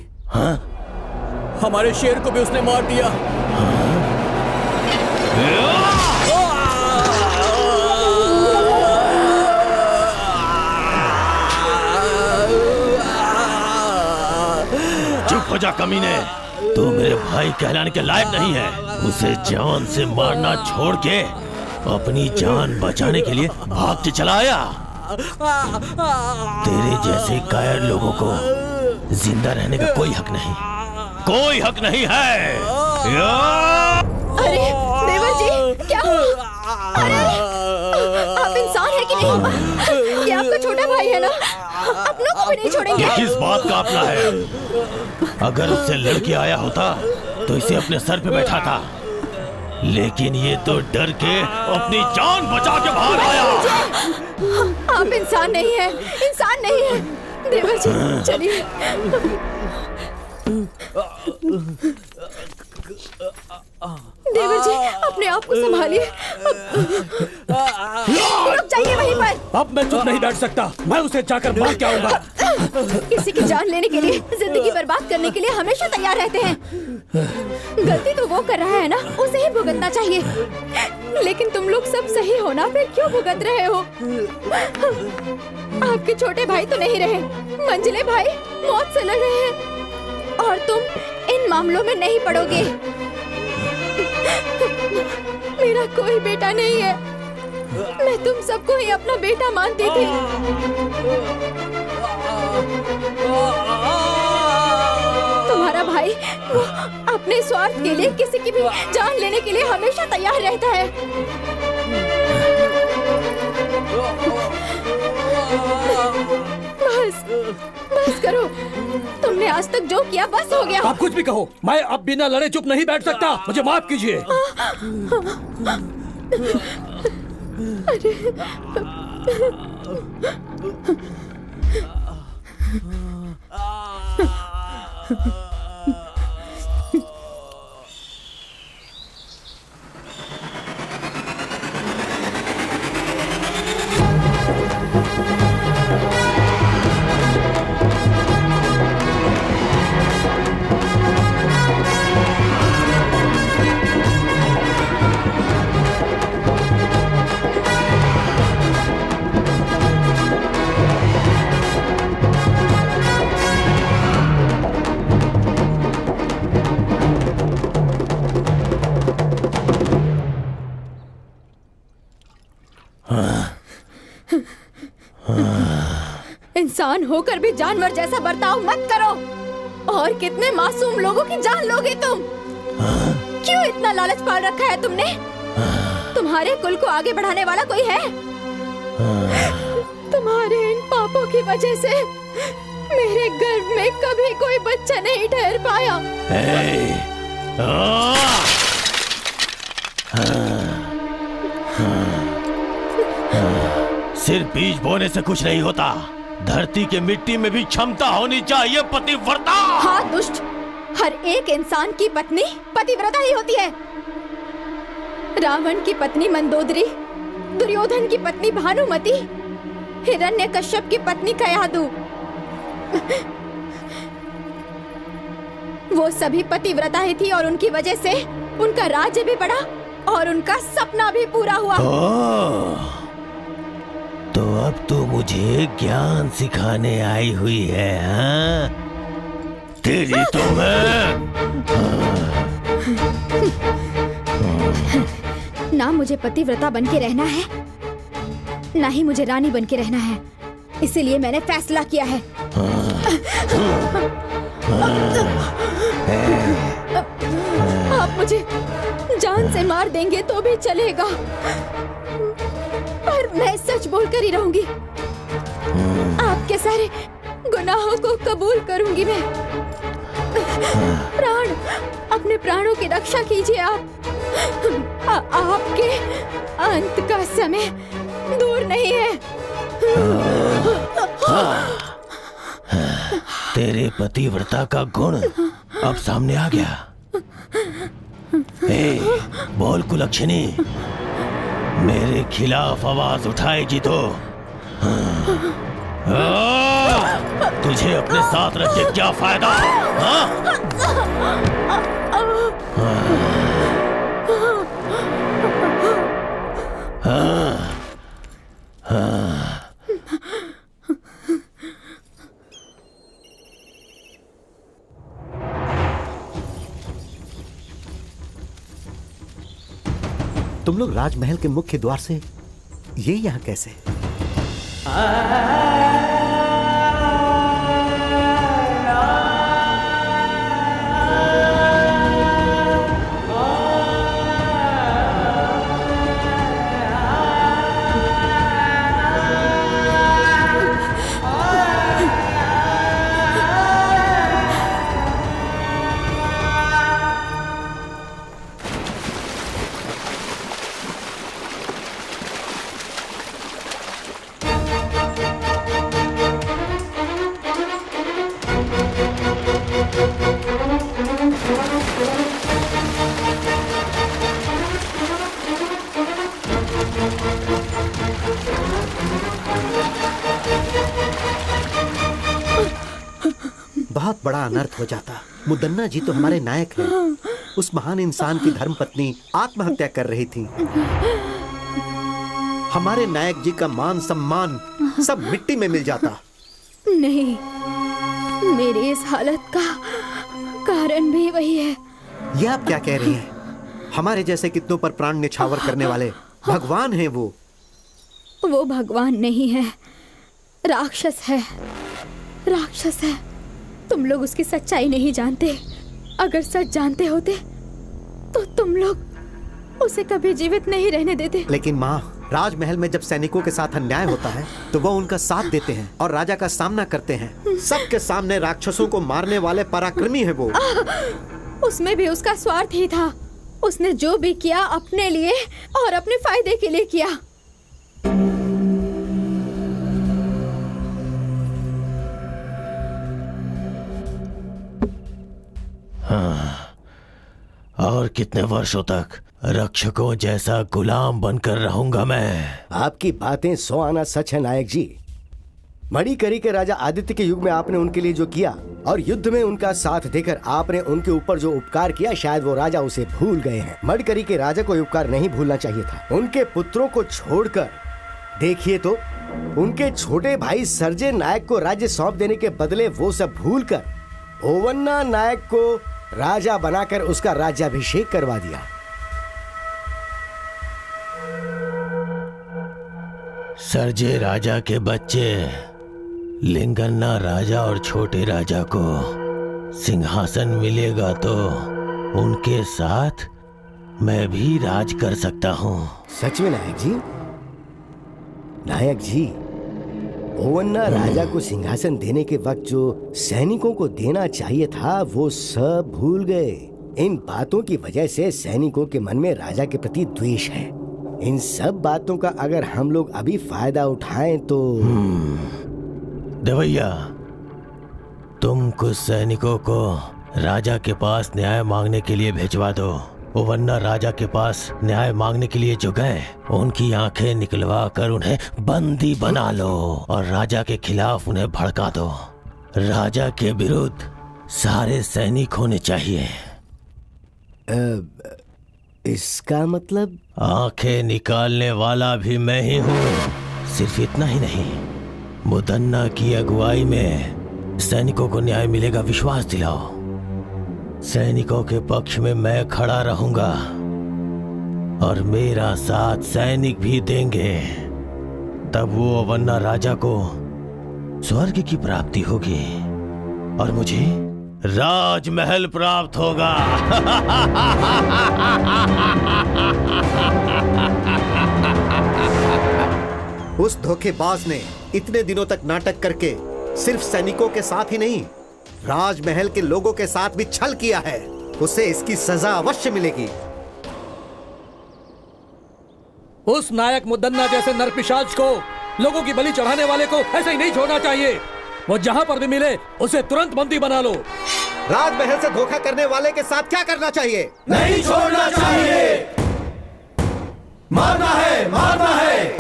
B: हमारे शेर को भी उसने मार दिया।
J: चुप हो जा कमीने, तू मेरे भाई कहलाने के लायक नहीं है। उसे जान से मारना छोड़ के अपनी जान बचाने के लिए भाग के चला आया। तेरे जैसे कायर लोगों को जिंदा रहने का कोई हक नहीं, कोई हक नहीं है।
A: अरे देवर जी, क्या हुआ? अरे आप इंसान है कि नहीं? ये आपका छोटा भाई है ना, अपनों को भी नहीं छोड़ेंगे।
J: किस बात का अपना है? अगर उससे लड़के आया होता तो इसे अपने सर पे बैठा था, लेकिन ये तो डर के अपनी जान बचा के बाहर आया।
A: आप इंसान नहीं है, इंसान नहीं है। देवर जी चलिए। देवर जी अपने आप को संभालिए। रुक जाइए वहीं पर।
G: अब मैं चुप नहीं बैठ सकता, मैं उसे जाकर मार के आऊंगा।
A: किसी की जान लेने के लिए, जिंदगी बर्बाद करने के लिए हमेशा तैयार रहते हैं। गलती तो वो कर रहा है ना, उसे ही भुगतना चाहिए। लेकिन तुम लोग सब सही हो ना, फिर क्यों भुगत रहे हो? आपके छोटे भाई तो नहीं रहे, मंजिले भाई मौत से लड़ रहे हैं, और तुम इन मामलों में नहीं पड़ोगे। मेरा कोई बेटा नहीं है, मैं तुम सबको ही अपना बेटा मानती थी। तुम्हारा भाई वो अपने स्वार्थ के लिए किसी की भी जान लेने के लिए हमेशा तैयार रहता है। बस करो, तुमने आज तक जो किया बस हो गया।
G: आप कुछ भी कहो, मैं अब बिना लड़े चुप नहीं बैठ सकता, मुझे माफ कीजिए।
A: इंसान होकर भी जानवर जैसा बर्ताव मत करो। और कितने मासूम लोगों की जान लोगे तुम? क्यों इतना लालच पाल रखा है तुमने? तुम्हारे कुल को आगे बढ़ाने वाला कोई है? तुम्हारे इन पापों की वजह से मेरे गर्भ में कभी कोई बच्चा नहीं ठहर पाया।
J: सिर्फ बीज बोने से कुछ नहीं होता, धरती के मिट्टी में भी क्षमता होनी चाहिए पतिव्रता।
A: हाँ दुष्ट, हर एक इंसान की पत्नी पतिव्रता ही होती है। रावण की पत्नी मंदोदरी, दुर्योधन की पत्नी भानुमति, हिरण्यकश्यप की पत्नी कयादु, वो सभी पतिव्रता ही थी और उनकी वजह से उनका राज्य भी बढ़ा और उनका सपना भी पूरा हुआ।
J: तो अब तो मुझे ज्ञान सिखाने आई हुई है, हाँ? तेरी तो मैं
A: ना मुझे पतिव्रता बन के रहना है, ना ही मुझे रानी बन के रहना है। इसीलिए मैंने फैसला किया है। आप मुझे जान से मार देंगे तो भी चलेगा, पर मैं सच बोलकर ही रहूंगी। आपके सारे गुनाहों को कबूल करूंगी मैं। प्राण, अपने प्राणों की रक्षा कीजिए आप। आपके अंत का समय दूर नहीं है।
J: तेरे पतिव्रता का गुण अब सामने आ गया। बोल कुलक्षणी, मेरे खिलाफ आवाज उठाएगी तो तुझे अपने साथ रख के क्या फायदा?
D: तुम लोग राजमहल के मुख्य द्वार से ये यहाँ कैसे? बहुत बड़ा अनर्थ हो जाता। मुदन्ना जी तो हमारे नायक हैं। उस महान इंसान की धर्मपत्नी आत्महत्या कर रही थी। हमारे नायक जी का मान सम्मान सब मिट्टी में मिल जाता।
A: नहीं, मेरी इस हालत का कारण भी वही है।
D: ये आप क्या कह रही हैं? हमारे जैसे कितनों पर प्राण न्यौछावर करने वाले भगवान हैं वो।
A: वो भगवान नहीं है, राक्षस है। राक्षस है। तुम लोग उसकी सच्चाई नहीं जानते। अगर सच जानते होते तो तुम लोग उसे कभी जीवित नहीं रहने देते।
D: लेकिन माँ, राजमहल में जब सैनिकों के साथ अन्याय होता है तो वो उनका साथ देते हैं और राजा का सामना करते हैं। सबके सामने राक्षसों को मारने वाले पराक्रमी है वो।
A: उसमें भी उसका स्वार्थ ही था। उसने जो भी किया अपने लिए और अपने फायदे के लिए किया।
J: और कितने वर्षों तक रक्षकों जैसा गुलाम बनकर रहूंगा मैं?
H: आपकी बातें 100 आना सच है नायक जी। मणिकरी के राजा आदित्य के युग में आपने उनके लिए जो किया और युद्ध में उनका साथ देकर आपने उनके ऊपर जो उपकार किया, शायद वो राजा उसे भूल गए हैं। मणिकरी के राजा को उपकार नहीं भूलना चाहिए था। उनके पुत्रों को छोड़कर देखिए तो उनके छोटे भाई सर्जे नायक को राज्य सौंप देने के बदले वो सब भूलकर ओवन्ना नायक को राजा बनाकर उसका राज्याभिषेक करवा दिया।
J: सर्जे राजा के बच्चे लिंगन्ना राजा और छोटे राजा को सिंहासन मिलेगा तो उनके साथ मैं भी राज कर सकता हूँ।
H: सच में नायक जी? नायक जी, ओवन्ना राजा को सिंहासन देने के वक्त जो सैनिकों को देना चाहिए था वो सब भूल गए। इन बातों की वजह से सैनिकों के मन में राजा के प्रति द्वेष है। इन सब बातों का अगर हम लोग अभी फायदा उठाएं तो
J: देवैया, तुम कुछ सैनिकों को राजा के पास न्याय मांगने के लिए भिजवा दो। ओवन्ना राजा के पास न्याय मांगने के लिए जो गए उनकी आंखें निकलवा कर उन्हें बंदी बना लो और राजा के खिलाफ उन्हें भड़का दो। राजा के विरुद्ध सारे सैनिक होने चाहिए।
H: इसका मतलब?
J: आंखें निकालने वाला भी मैं ही हूँ। सिर्फ इतना ही नहीं, मुदन्ना की अगुवाई में सैनिकों को न्याय मिलेगा, विश्वास दिलाओ। सैनिकों के पक्ष में मैं खड़ा रहूंगा और मेरा साथ सैनिक भी देंगे। तब वो ओवन्ना राजा को स्वर्ग की प्राप्ति होगी और मुझे राजमहल प्राप्त होगा।
D: उस धोखेबाज ने इतने दिनों तक नाटक करके सिर्फ सैनिकों के साथ ही नहीं, राजमहल के लोगों के साथ भी छल किया है। उसे इसकी सजा अवश्य मिलेगी।
G: उस नायक मुदन्ना जैसे नरपिशाच को, लोगों की बलि चढ़ाने वाले को ऐसे ही नहीं छोड़ना चाहिए। वो जहां पर भी मिले उसे तुरंत बंदी बना लो।
D: राजमहल से धोखा करने वाले के साथ क्या करना चाहिए?
E: नहीं छोड़ना चाहिए। मारना है, मारना है।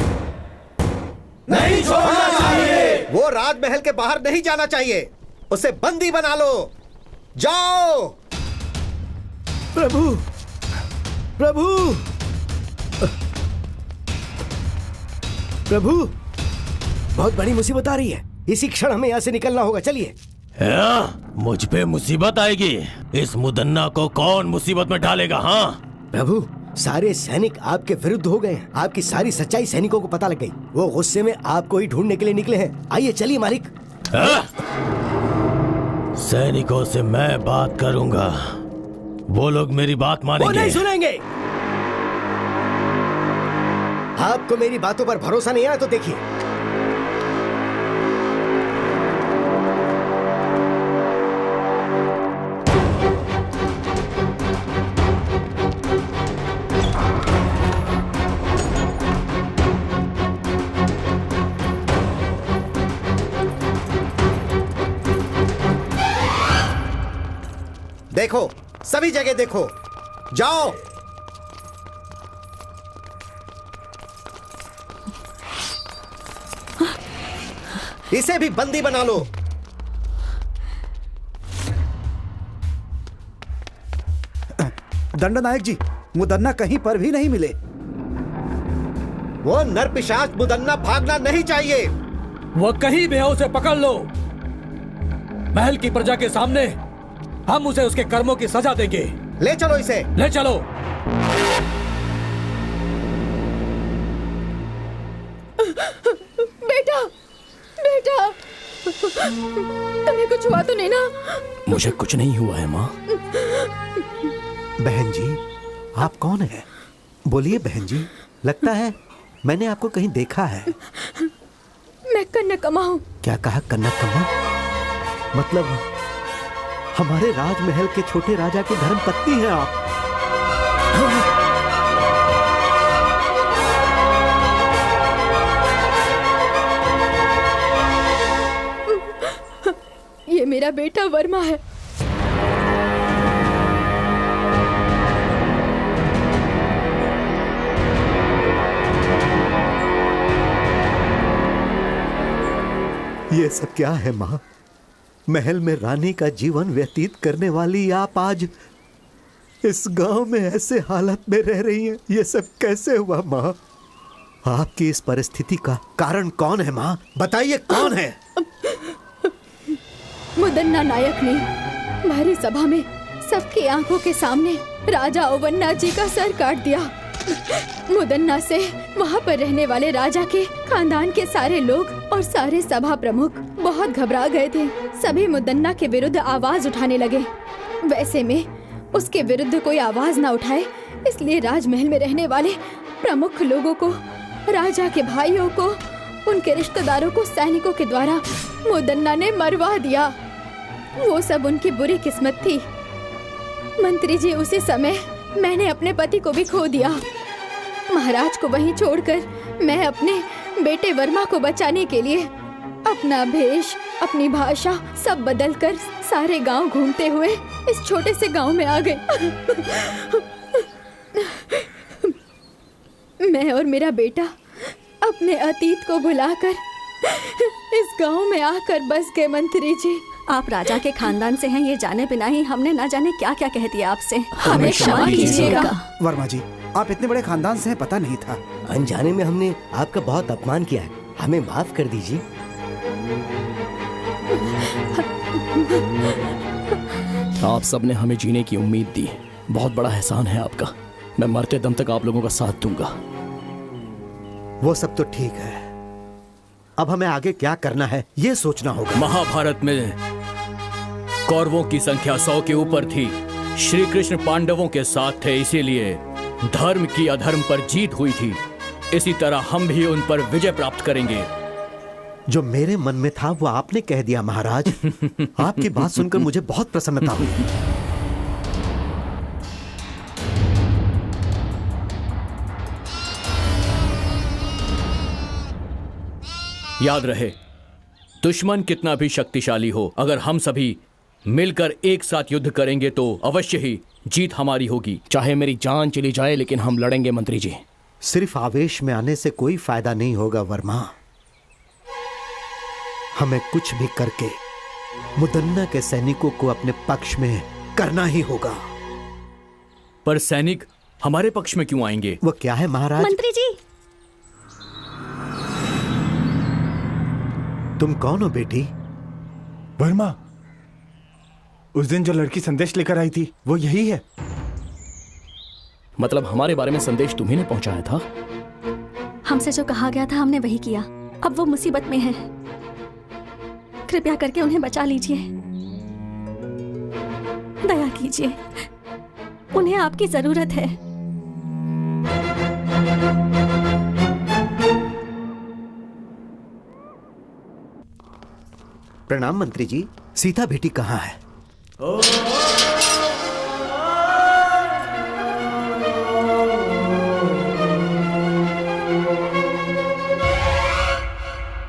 E: नहीं छोड़ना चाहिए।
D: वो राजमहल के बाहर नहीं जाना चाहिए। उसे बंदी बना लो। जाओ।
H: प्रभु, प्रभु, प्रभु, बहुत बड़ी मुसीबत आ रही है। इसी क्षण हमें यहाँ से निकलना होगा। चलिए।
J: मुझ पे मुसीबत आएगी? इस मुदन्ना को कौन मुसीबत में डालेगा? हाँ
H: प्रभु, सारे सैनिक आपके विरुद्ध हो गए हैं। आपकी सारी सच्चाई सैनिकों को पता लग गई। वो गुस्से में आपको ही ढूंढने के लिए निकले हैं। आइए चलिए मालिक।
J: सैनिकों से मैं बात करूंगा। वो लोग मेरी बात मानेंगे।
H: वो नहीं सुनेंगे। आपको मेरी बातों पर भरोसा नहीं है तो देखिए।
D: देखो, सभी जगह देखो। जाओ। इसे भी बंदी बना लो।
F: दंडनायक जी, मुदन्ना कहीं पर भी नहीं मिले।
D: वो नरपिशाच मुदन्ना भागना नहीं चाहिए।
G: वो कहीं भी है, उसे पकड़ लो। महल की प्रजा के सामने हम उसे उसके कर्मों की सजा देंगे।
D: ले चलो इसे।
G: ले चलो।
A: बेटा, बेटा, तुम्हें कुछ हुआ तो नहीं ना?
I: मुझे कुछ नहीं हुआ है माँ।
D: बहन जी, आप कौन है? बोलिए बहन जी। लगता है मैंने आपको कहीं देखा है।
A: मैं कन्नकम्मा हूँ।
D: क्या कहा? कन्नकम्मा? मतलब हमारे राजमहल के छोटे राजा की धर्मपत्नी हैं आप।
A: ये मेरा बेटा वर्मा है।
D: ये सब क्या है माँ? महल में रानी का जीवन व्यतीत करने वाली आप आज इस गांव में ऐसे हालत में रह रही हैं। ये सब कैसे हुआ माँ? आपकी इस परिस्थिति का कारण कौन है माँ? बताइए कौन है?
A: मुदन्ना नायक ने भारी सभा में सबकी आंखों के सामने राजा ओवन्ना जी का सर काट दिया। मुदन्ना से वहाँ पर रहने वाले राजा के खानदान के सारे लोग और सारे सभा प्रमुख बहुत घबरा गए थे। सभी मुदन्ना के विरुद्ध आवाज उठाने लगे। वैसे में उसके विरुद्ध कोई आवाज ना उठाए, इसलिए राजमहल में रहने वाले प्रमुख लोगों को, राजा के भाइयों को, उनके रिश्तेदारों को सैनिकों के द्वारा मुदन्ना ने मरवा दिया। वो सब उनकी बुरी किस्मत थी। मंत्री जी, उसी समय मैंने अपने पति को भी खो दिया। महाराज को वहीं छोड़कर मैं अपने बेटे वर्मा को बचाने के लिए अपना भेष, अपनी भाषा सब बदलकर सारे गांव घूमते हुए इस छोटे से गांव में आ गए। मैं और मेरा बेटा अपने अतीत को भुलाकर इस गांव में आकर बस गए। मंत्री जी,
C: आप राजा के खानदान से हैं ये जाने बिना ही हमने न जाने क्या क्या कह दिया आपसे।
A: हमें क्षमा कीजिएगा।
F: वर्मा जी, आप इतने बड़े खानदान से हैं, पता नहीं था।
H: अनजाने में हमने आपका बहुत अपमान किया है, हमें माफ कर दीजिए।
I: आप सबने हमें जीने की उम्मीद दी, बहुत बड़ा एहसान है आपका। मैं मरते दम तक आप लोगों का साथ दूंगा।
D: वो सब तो ठीक है, अब हमें आगे क्या करना है ये सोचना होगा।
B: महाभारत में कौरवों की संख्या 100 के ऊपर थी। श्री कृष्ण पांडवों के साथ थे, इसीलिए धर्म की अधर्म पर जीत हुई थी। इसी तरह हम भी उन पर विजय प्राप्त करेंगे।
D: जो मेरे मन में था वो आपने कह दिया महाराज। आपकी बात सुनकर मुझे बहुत प्रसन्नता हुई।
B: याद रहे, दुश्मन कितना भी शक्तिशाली हो, अगर हम सभी मिलकर एक साथ युद्ध करेंगे तो अवश्य ही जीत हमारी होगी।
I: चाहे मेरी जान चली जाए, लेकिन हम लड़ेंगे मंत्री जी।
D: सिर्फ आवेश में आने से कोई फायदा नहीं होगा वर्मा। हमें कुछ भी करके मुदन्ना के सैनिकों को अपने पक्ष में करना ही होगा।
B: पर सैनिक हमारे पक्ष में क्यों आएंगे?
D: वो क्या है महाराज?
C: मंत्री जी,
D: तुम कौन हो बेटी?
E: वर्मा, उस दिन जो लड़की संदेश लेकर आई थी वो यही है।
I: मतलब हमारे बारे में संदेश तुम्ही ने पहुंचाया था?
C: हमसे जो कहा गया था हमने वही किया। अब वो मुसीबत में है, कृपया करके उन्हें बचा लीजिए। दया कीजिए, उन्हें आपकी जरूरत है।
D: प्रणाम मंत्री जी। सीता बेटी कहाँ है?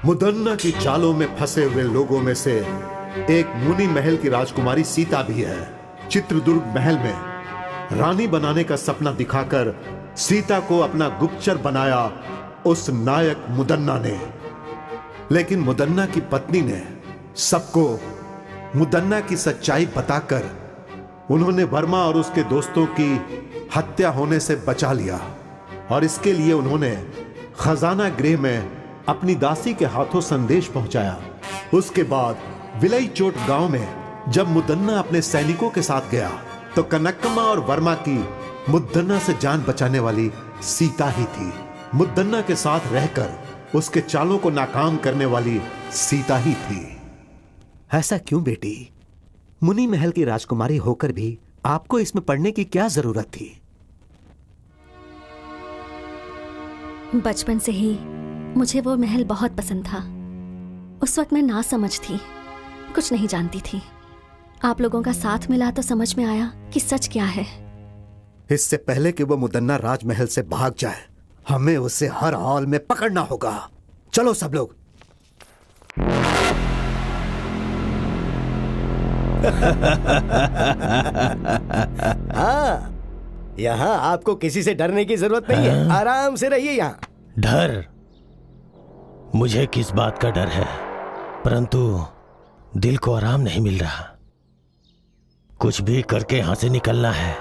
D: मुदन्ना की चालों में फंसे हुए लोगों में से एक मुनि महल की राजकुमारी सीता भी है। चित्रदुर्ग महल में रानी बनाने का सपना दिखाकर सीता को अपना गुप्तचर बनाया उस नायक मुदन्ना ने। लेकिन मुदन्ना की पत्नी ने सबको मुदन्ना की सच्चाई बताकर उन्होंने वर्मा और उसके दोस्तों की हत्या होने से बचा लिया। और इसके लिए उन्होंने खजाना गृह में अपनी दासी के हाथों संदेश पहुंचाया। उसके बाद विलई चोट गांव में जब मुदन्ना अपने सैनिकों के साथ गया तो कनकम्मा और वर्मा की मुदन्ना से जान बचाने वाली सीता ही थी। मुदन्ना के साथ रहकर उसके चालों को नाकाम करने वाली सीता ही थी। ऐसा क्यों बेटी? मुनि महल की राजकुमारी होकर भी आपको इसमें पढ़ने की क्या जरूरत थी?
C: बचपन से ही मुझे वो महल बहुत पसंद था। उस वक्त मैं नासमझ थी, कुछ नहीं जानती थी। आप लोगों का साथ मिला तो समझ में आया कि सच क्या है।
D: इससे पहले कि वो मुदन्ना राजमहल से भाग जाए, हमें उसे हर हाल में पकड़ना होगा। चलो सब लोग।
H: हाँ, यहाँ आपको किसी से डरने की जरूरत नहीं है। आराम से रहिए यहाँ।
J: डर? मुझे किस बात का डर है, परंतु दिल को आराम नहीं मिल रहा। कुछ भी करके यहां से निकलना है।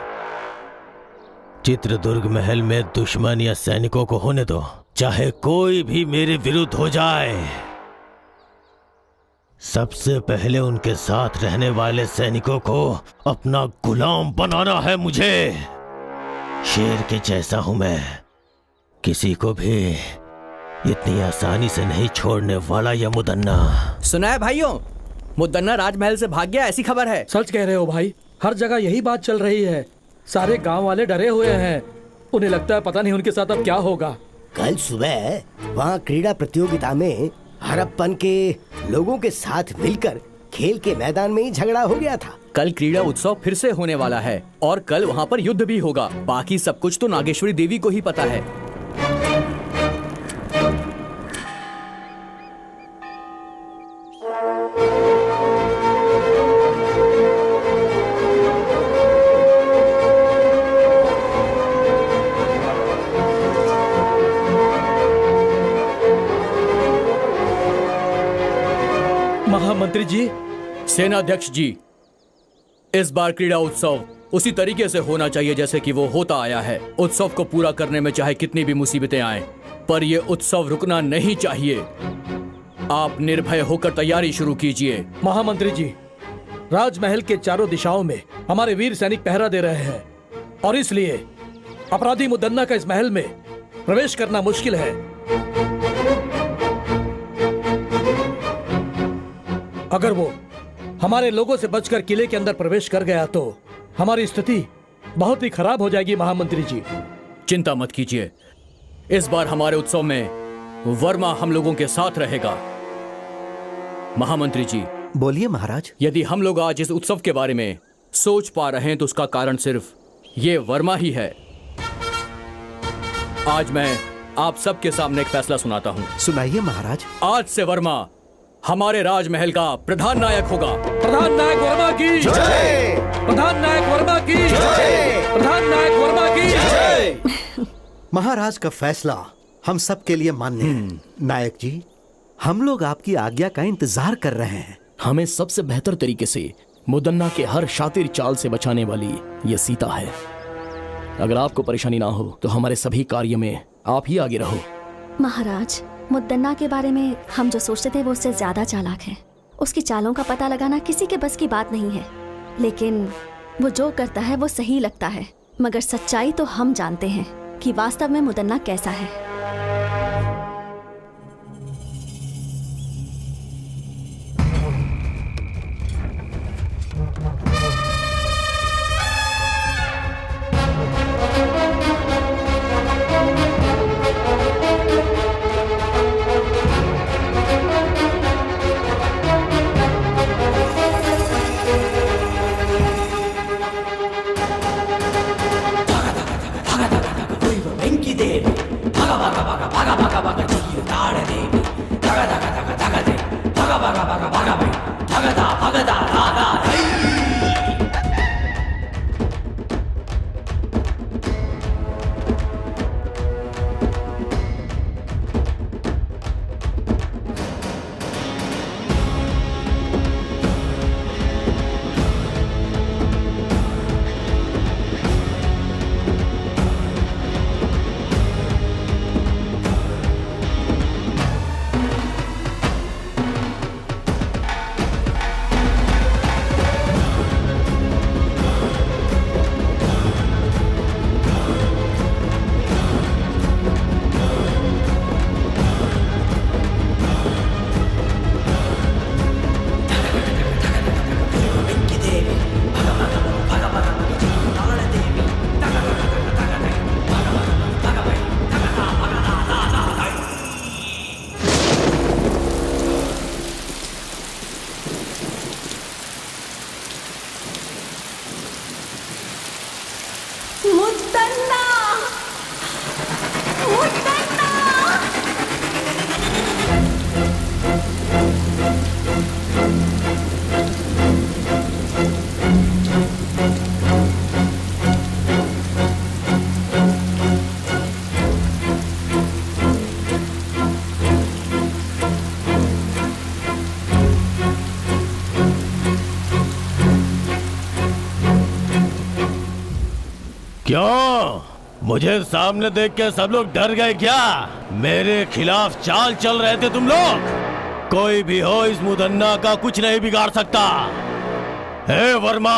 J: चित्रदुर्ग महल में दुश्मन या सैनिकों को होने दो, चाहे कोई भी मेरे विरुद्ध हो जाए। सबसे पहले उनके साथ रहने वाले सैनिकों को अपना गुलाम बनाना है मुझे। शेर के जैसा हूं मैं, किसी को भी इतनी आसानी से नहीं छोड़ने वाला ये मुदन्ना।
B: सुना है भाइयों, मुदन्ना राजमहल से भाग गया, ऐसी खबर है।
G: सच कह रहे हो भाई, हर जगह यही बात चल रही है। सारे गांव वाले डरे हुए हैं, उन्हें लगता है पता नहीं उनके साथ अब क्या होगा।
H: कल सुबह वहाँ क्रीड़ा प्रतियोगिता में हड़प्पन के लोगों के साथ मिलकर खेल के मैदान में ही झगड़ा हो गया था।
B: कल क्रीड़ा उत्सव फिर से होने वाला है और कल वहाँ पर युद्ध भी होगा। बाकी सब कुछ तो नागेश्वरी देवी को ही पता है।
G: महामंत्री जी,
B: सेनाध्यक्ष जी, इस बार क्रीड़ा उत्सव उसी तरीके से होना चाहिए जैसे कि वो होता आया है। उत्सव को पूरा करने में चाहे कितनी भी मुसीबतें आएं, पर ये उत्सव रुकना नहीं चाहिए। आप निर्भय होकर तैयारी शुरू कीजिए।
G: महामंत्री जी, राजमहल के चारों दिशाओं में हमारे वीर सैनिक पहरा दे रहे हैं और इसलिए अपराधी मुदन्ना का इस महल में प्रवेश करना मुश्किल है। अगर वो हमारे लोगों से बचकर किले के अंदर प्रवेश कर गया तो हमारी स्थिति बहुत ही खराब हो जाएगी। महामंत्री जी,
B: चिंता मत कीजिए, इस बार हमारे उत्सव में वर्मा हम लोगों के साथ रहेगा। महामंत्री जी,
D: बोलिए महाराज।
B: यदि हम लोग आज इस उत्सव के बारे में सोच पा रहे हैं तो उसका कारण सिर्फ ये वर्मा ही है। आज मैं आप सबके सामने एक फैसला सुनाता हूँ।
D: सुनाइए महाराज।
B: आज से वर्मा हमारे राजमहल का प्रधान नायक होगा।
G: प्रधान नायक वर्मा की जय! प्रधान नायक वर्मा की जय! प्रधान नायक वर्मा की जय!
D: महाराज का फैसला हम सब के लिए मान्य है। नायक जी, हम लोग आपकी आज्ञा का इंतजार कर रहे हैं।
I: हमें सबसे बेहतर तरीके से मुदन्ना के हर शातिर चाल से बचाने वाली ये सीता है। अगर आपको परेशानी ना हो तो हमारे सभी कार्य में आप ही आगे रहो।
C: महाराज, मुदन्ना के बारे में हम जो सोचते थे वो उससे ज्यादा चालाक है। उसकी चालों का पता लगाना किसी के बस की बात नहीं है, लेकिन वो जो करता है वो सही लगता है। मगर सच्चाई तो हम जानते हैं कि वास्तव में मुदन्ना कैसा है।
J: क्यों? मुझे सामने देख के सब लोग डर गए क्या? मेरे खिलाफ चाल चल रहे थे तुम लोग? कोई भी हो इस मुदन्ना का कुछ नहीं बिगाड़ सकता। हे वर्मा,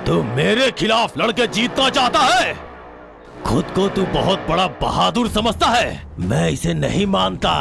J: तू मेरे खिलाफ लड़के जीतना चाहता है? खुद को तू बहुत बड़ा बहादुर समझता है, मैं इसे नहीं मानता।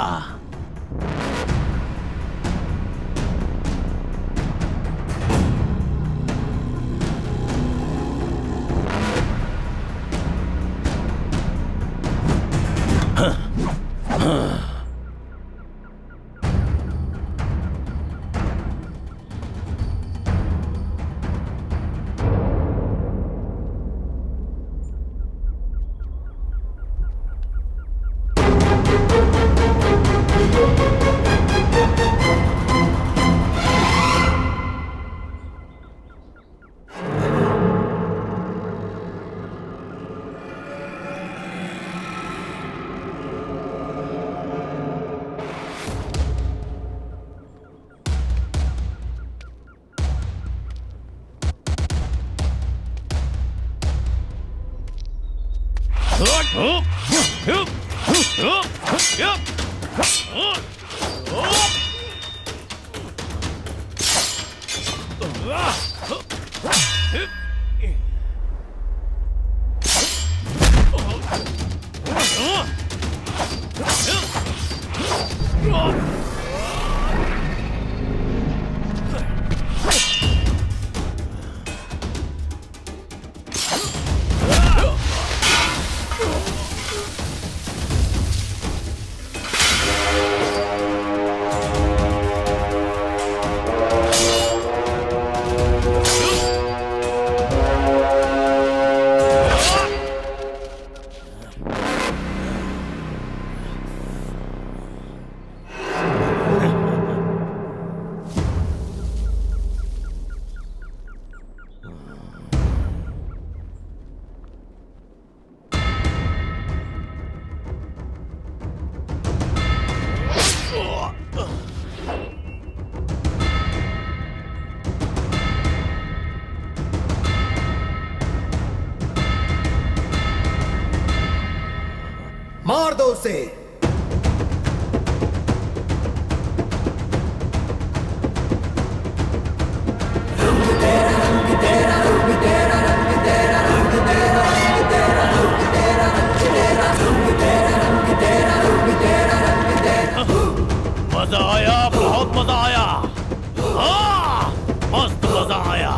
D: मार दो उसे।
J: मजा आया, बहुत मजा आया। हाँ, मस्त मजा आया।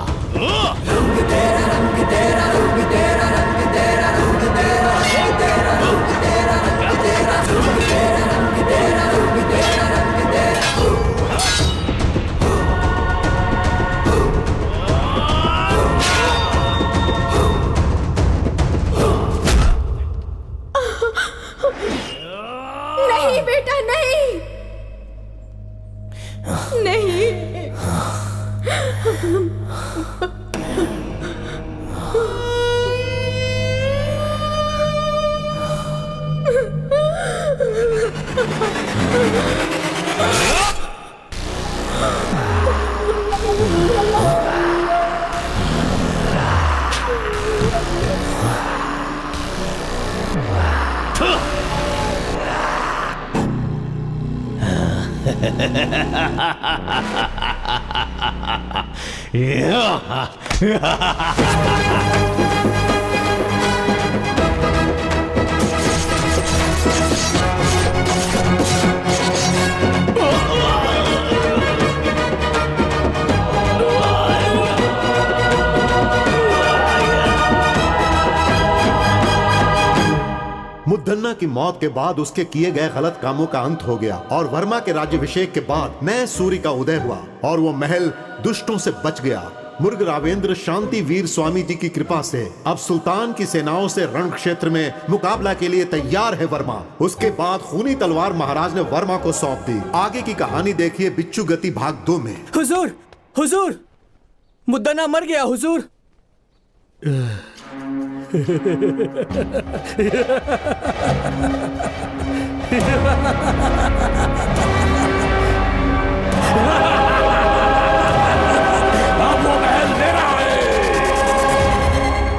A: नहीं बेटा, नहीं नहीं।
D: मुद्दन्ना की मौत के बाद उसके किए गए गलत कामों का अंत हो गया और वर्मा के राज्याभिषेक के बाद नए सूर्य का उदय हुआ और वो महल दुष्टों से बच गया। मुर्ग रावेंद्र शांति वीर स्वामी जी की कृपा से अब सुल्तान की सेनाओं से रण क्षेत्र में मुकाबला के लिए तैयार है वर्मा। उसके बाद खूनी तलवार महाराज ने वर्मा को सौंप दी। आगे की कहानी देखिए बिच्छू गति भाग 2 में।
B: हुजूर, हुजूर, मुद्दन्ना मर गया हुजूर।